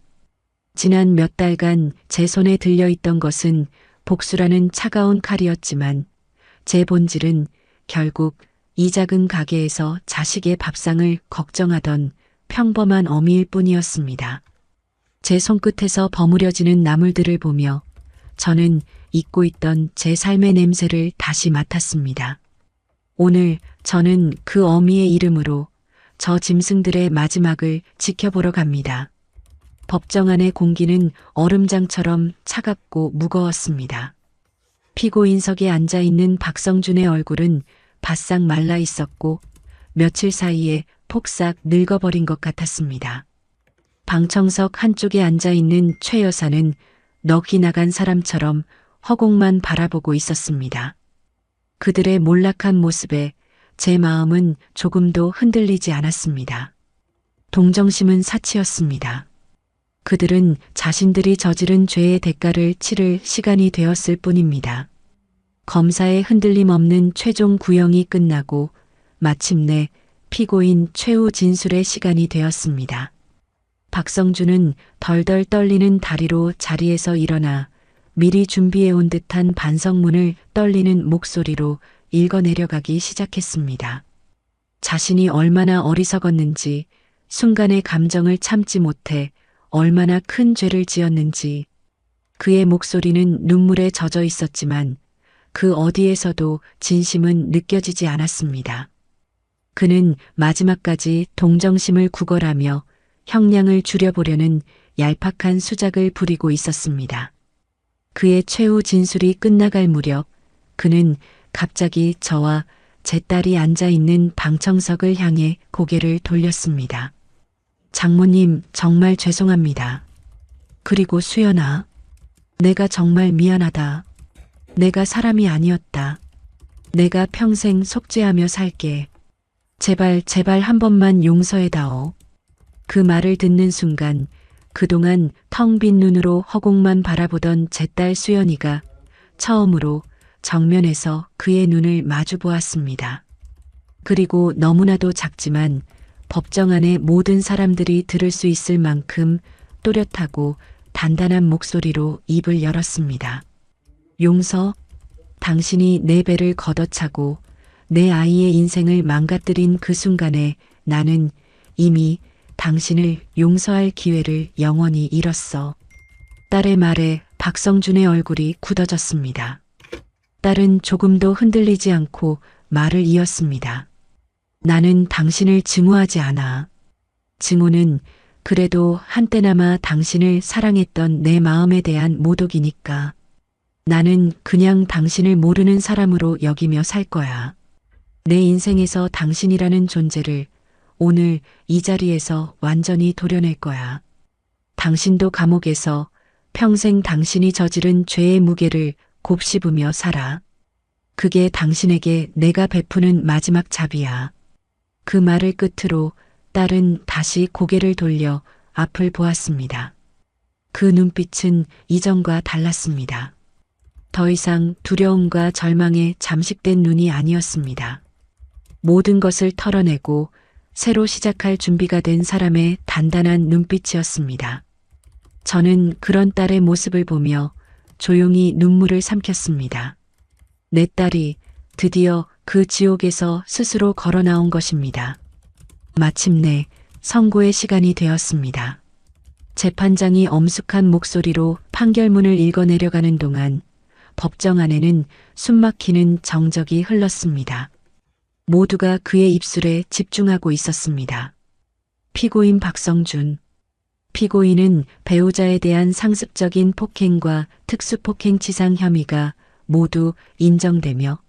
지난 몇 달간 제 손에 들려있던 것은 복수라는 차가운 칼이었지만 제 본질은 결국 이 작은 가게에서 자식의 밥상을 걱정하던 평범한 어미일 뿐이었습니다. 제 손끝에서 버무려지는 나물들을 보며 저는 잊고 있던 제 삶의 냄새를 다시 맡았습니다. 오늘 저는 그 어미의 이름으로 저 짐승들의 마지막을 지켜보러 갑니다. 법정 안의 공기는 얼음장처럼 차갑고 무거웠습니다. 피고인석에 앉아있는 박성준의 얼굴은 바싹 말라 있었고 며칠 사이에 폭삭 늙어버린 것 같았습니다. 방청석 한쪽에 앉아있는 최 여사는 넋이 나간 사람처럼 허공만 바라보고 있었습니다. 그들의 몰락한 모습에 제 마음은 조금도 흔들리지 않았습니다. 동정심은 사치였습니다. 그들은 자신들이 저지른 죄의 대가를 치를 시간이 되었을 뿐입니다. 검사의 흔들림 없는 최종 구형이 끝나고 마침내 피고인 최후 진술의 시간이 되었습니다. 박성준은 덜덜 떨리는 다리로 자리에서 일어나 미리 준비해온 듯한 반성문을 떨리는 목소리로 읽어내려가기 시작했습니다. 자신이 얼마나 어리석었는지, 순간의 감정을 참지 못해 얼마나 큰 죄를 지었는지. 그의 목소리는 눈물에 젖어 있었지만 그 어디에서도 진심은 느껴지지 않았습니다. 그는 마지막까지 동정심을 구걸하며 형량을 줄여보려는 얄팍한 수작을 부리고 있었습니다. 그의 최후 진술이 끝나갈 무렵 그는 갑자기 저와 제 딸이 앉아있는 방청석을 향해 고개를 돌렸습니다. 장모님, 정말 죄송합니다. 그리고 수연아. 내가 정말 미안하다. 내가 사람이 아니었다. 내가 평생 속죄하며 살게. 제발, 제발 한 번만 용서해다오. 그 말을 듣는 순간 그동안 텅 빈 눈으로 허공만 바라보던 제 딸 수연이가 처음으로 정면에서 그의 눈을 마주 보았습니다. 그리고 너무나도 작지만 법정 안의 모든 사람들이 들을 수 있을 만큼 또렷하고 단단한 목소리로 입을 열었습니다. 용서, 당신이 내 배를 걷어차고 내 아이의 인생을 망가뜨린 그 순간에 나는 이미 당신을 용서할 기회를 영원히 잃었어. 딸의 말에 박성준의 얼굴이 굳어졌습니다. 딸은 조금도 흔들리지 않고 말을 이었습니다. 나는 당신을 증오하지 않아. 증오는 그래도 한때나마 당신을 사랑했던 내 마음에 대한 모독이니까. 나는 그냥 당신을 모르는 사람으로 여기며 살 거야. 내 인생에서 당신이라는 존재를 오늘 이 자리에서 완전히 도려낼 거야. 당신도 감옥에서 평생 당신이 저지른 죄의 무게를 곱씹으며 살아. 그게 당신에게 내가 베푸는 마지막 잡이야. 그 말을 끝으로 딸은 다시 고개를 돌려 앞을 보았습니다. 그 눈빛은 이전과 달랐습니다. 더 이상 두려움과 절망에 잠식된 눈이 아니었습니다. 모든 것을 털어내고 새로 시작할 준비가 된 사람의 단단한 눈빛이었습니다. 저는 그런 딸의 모습을 보며 조용히 눈물을 삼켰습니다. 내 딸이 드디어 그 지옥에서 스스로 걸어 나온 것입니다. 마침내 선고의 시간이 되었습니다. 재판장이 엄숙한 목소리로 판결문을 읽어내려가는 동안 법정 안에는 숨막히는 정적이 흘렀습니다. 모두가 그의 입술에 집중하고 있었습니다. 피고인 박성준. 피고인은 배우자에 대한 상습적인 폭행과 특수폭행치상 혐의가 모두 인정되며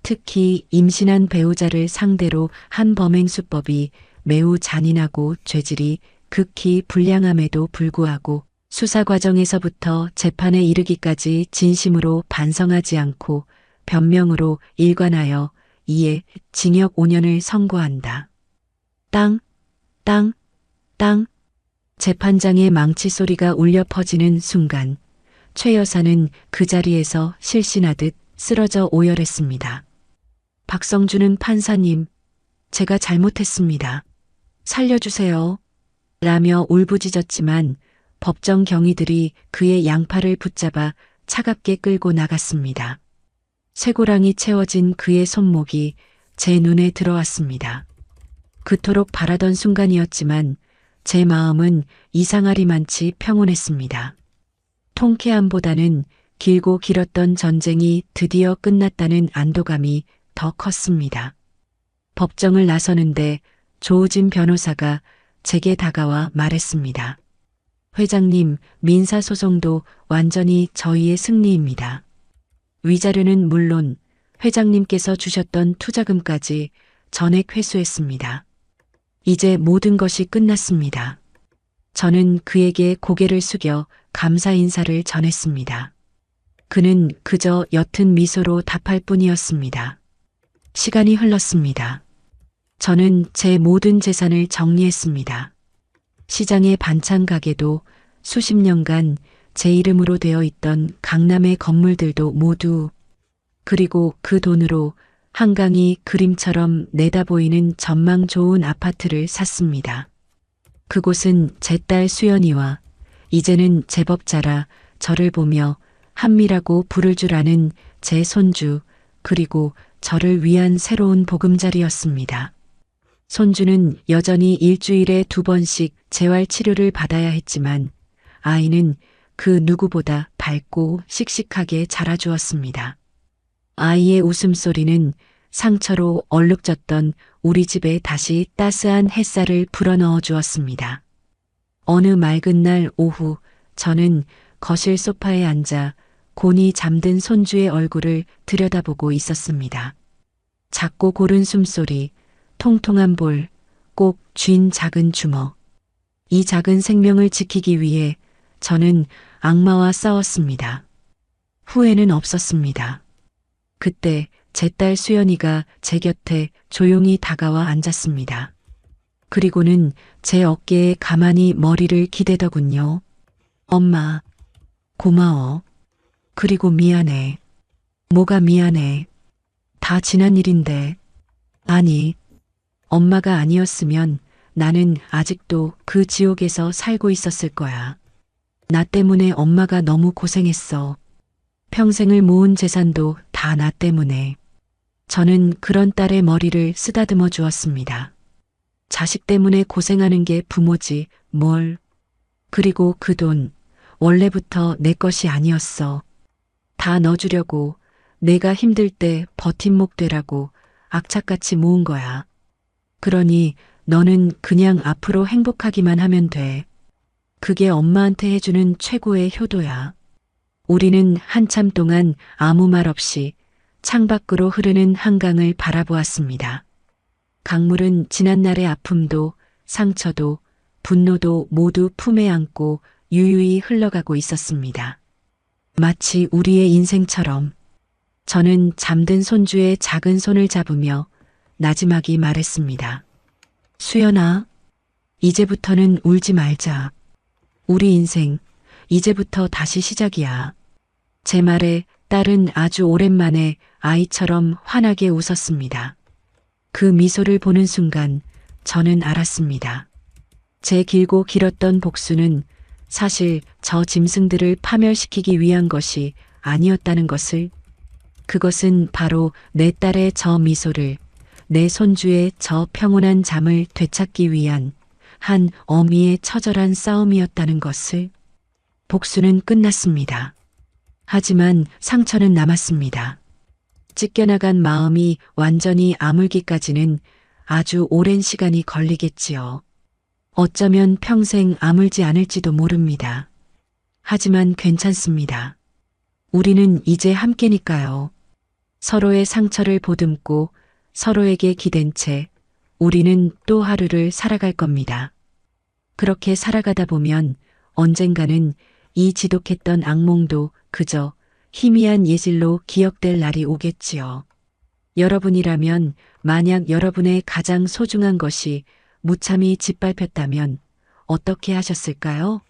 특히 임신한 배우자를 상대로 한 범행 수법이 매우 잔인하고 죄질이 극히 불량함에도 불구하고 수사 과정에서부터 재판에 이르기까지 진심으로 반성하지 않고 변명으로 일관하여 이에 징역 5년을 선고한다. 땅, 땅, 땅. 재판장의 망치 소리가 울려 퍼지는 순간 최 여사는 그 자리에서 실신하듯 쓰러져 오열했습니다. 박성준은 판사님, 제가 잘못했습니다. 살려주세요. 라며 울부짖었지만 법정 경위들이 그의 양팔을 붙잡아 차갑게 끌고 나갔습니다. 쇠고랑이 채워진 그의 손목이 제 눈에 들어왔습니다. 그토록 바라던 순간이었지만 제 마음은 이상하리만치 평온했습니다. 통쾌함보다는 길고 길었던 전쟁이 드디어 끝났다는 안도감이 더 컸습니다. 법정을 나서는데 조우진 변호사가 제게 다가와 말했습니다. 회장님, 민사소송도 완전히 저희의 승리입니다. 위자료는 물론 회장님께서 주셨던 투자금까지 전액 회수했습니다. 이제 모든 것이 끝났습니다. 저는 그에게 고개를 숙여 감사 인사를 전했습니다. 그는 그저 옅은 미소로 답할 뿐이었습니다. 시간이 흘렀습니다. 저는 제 모든 재산을 정리했습니다. 시장의 반찬 가게도 수십 년간 제 이름으로 되어 있던 강남의 건물들도 모두, 그리고 그 돈으로 한강이 그림처럼 내다보이는 전망 좋은 아파트를 샀습니다. 그곳은 제 딸 수연이와 이제는 제법자라 저를 보며 한미라고 부를 줄 아는 제 손주, 그리고 저를 위한 새로운 보금자리였습니다. 손주는 여전히 일주일에 2번씩 재활 치료를 받아야 했지만 아이는 그 누구보다 밝고 씩씩하게 자라주었습니다. 아이의 웃음소리는 상처로 얼룩졌던 우리 집에 다시 따스한 햇살을 불어넣어 주었습니다. 어느 맑은 날 오후 저는 거실 소파에 앉아 곤히 잠든 손주의 얼굴을 들여다보고 있었습니다. 작고 고른 숨소리, 통통한 볼, 꼭 쥔 작은 주먹. 이 작은 생명을 지키기 위해 저는 악마와 싸웠습니다. 후회는 없었습니다. 그때 제 딸 수연이가 제 곁에 조용히 다가와 앉았습니다. 그리고는 제 어깨에 가만히 머리를 기대더군요. 엄마, 고마워. 그리고 미안해. 뭐가 미안해. 다 지난 일인데. 아니, 엄마가 아니었으면 나는 아직도 그 지옥에서 살고 있었을 거야. 나 때문에 엄마가 너무 고생했어. 평생을 모은 재산도 다 나 때문에. 저는 그런 딸의 머리를 쓰다듬어 주었습니다. 자식 때문에 고생하는 게 부모지, 뭘. 그리고 그 돈, 원래부터 내 것이 아니었어. 다 넣어주려고, 내가 힘들 때 버팀목 되라고 악착같이 모은 거야. 그러니 너는 그냥 앞으로 행복하기만 하면 돼. 그게 엄마한테 해주는 최고의 효도야. 우리는 한참 동안 아무 말 없이 창밖으로 흐르는 한강을 바라보았습니다. 강물은 지난날의 아픔도 상처도 분노도 모두 품에 안고 유유히 흘러가고 있었습니다. 마치 우리의 인생처럼. 저는 잠든 손주의 작은 손을 잡으며 나지막이 말했습니다. 수연아, 이제부터는 울지 말자. 우리 인생, 이제부터 다시 시작이야. 제 말에 딸은 아주 오랜만에 아이처럼 환하게 웃었습니다. 그 미소를 보는 순간 저는 알았습니다. 제 길고 길었던 복수는 사실 저 짐승들을 파멸시키기 위한 것이 아니었다는 것을, 그것은 바로 내 딸의 저 미소를, 내 손주의 저 평온한 잠을 되찾기 위한 한 어미의 처절한 싸움이었다는 것을. 복수는 끝났습니다. 하지만 상처는 남았습니다. 찢겨나간 마음이 완전히 아물기까지는 아주 오랜 시간이 걸리겠지요. 어쩌면 평생 아물지 않을지도 모릅니다. 하지만 괜찮습니다. 우리는 이제 함께니까요. 서로의 상처를 보듬고 서로에게 기댄 채 우리는 또 하루를 살아갈 겁니다. 그렇게 살아가다 보면 언젠가는 이 지독했던 악몽도 그저 희미한 예질로 기억될 날이 오겠지요. 여러분이라면 만약 여러분의 가장 소중한 것이 무참히 짓밟혔다면 어떻게 하셨을까요?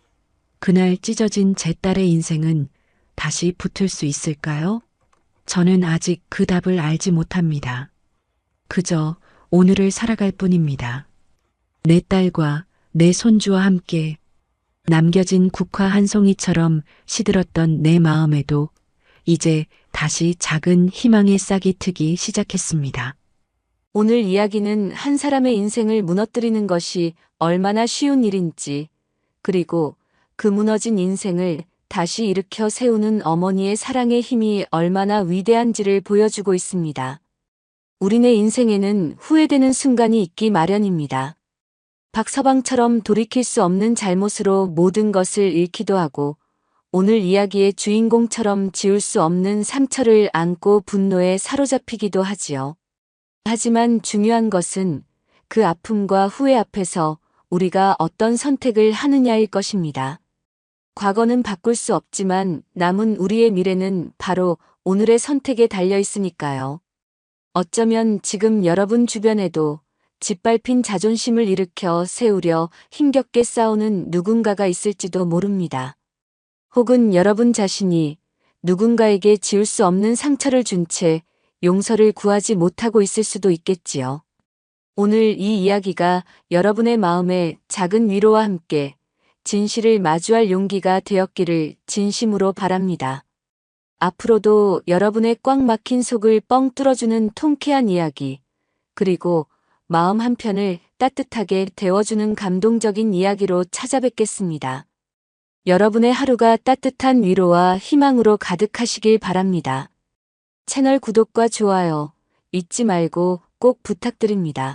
그날 찢어진 제 딸의 인생은 다시 붙을 수 있을까요? 저는 아직 그 답을 알지 못합니다. 그저 오늘을 살아갈 뿐입니다. 내 딸과 내 손주와 함께 남겨진 국화 한 송이처럼 시들었던 내 마음에도 이제 다시 작은 희망의 싹이 트기 시작했습니다. 오늘 이야기는 한 사람의 인생을 무너뜨리는 것이 얼마나 쉬운 일인지, 그리고 그 무너진 인생을 다시 일으켜 세우는 어머니의 사랑의 힘이 얼마나 위대한지를 보여주고 있습니다. 우리네 인생에는 후회되는 순간이 있기 마련입니다. 박서방처럼 돌이킬 수 없는 잘못으로 모든 것을 잃기도 하고, 오늘 이야기의 주인공처럼 지울 수 없는 상처를 안고 분노에 사로잡히기도 하지요. 하지만 중요한 것은 그 아픔과 후회 앞에서 우리가 어떤 선택을 하느냐일 것입니다. 과거는 바꿀 수 없지만 남은 우리의 미래는 바로 오늘의 선택에 달려 있으니까요. 어쩌면 지금 여러분 주변에도 짓밟힌 자존심을 일으켜 세우려 힘겹게 싸우는 누군가가 있을지도 모릅니다. 혹은 여러분 자신이 누군가에게 지울 수 없는 상처를 준 채 용서를 구하지 못하고 있을 수도 있겠지요. 오늘 이 이야기가 여러분의 마음에 작은 위로와 함께 진실을 마주할 용기가 되었기를 진심으로 바랍니다. 앞으로도 여러분의 꽉 막힌 속을 뻥 뚫어주는 통쾌한 이야기, 그리고 마음 한편을 따뜻하게 데워주는 감동적인 이야기로 찾아뵙겠습니다. 여러분의 하루가 따뜻한 위로와 희망으로 가득하시길 바랍니다. 채널 구독과 좋아요 잊지 말고 꼭 부탁드립니다.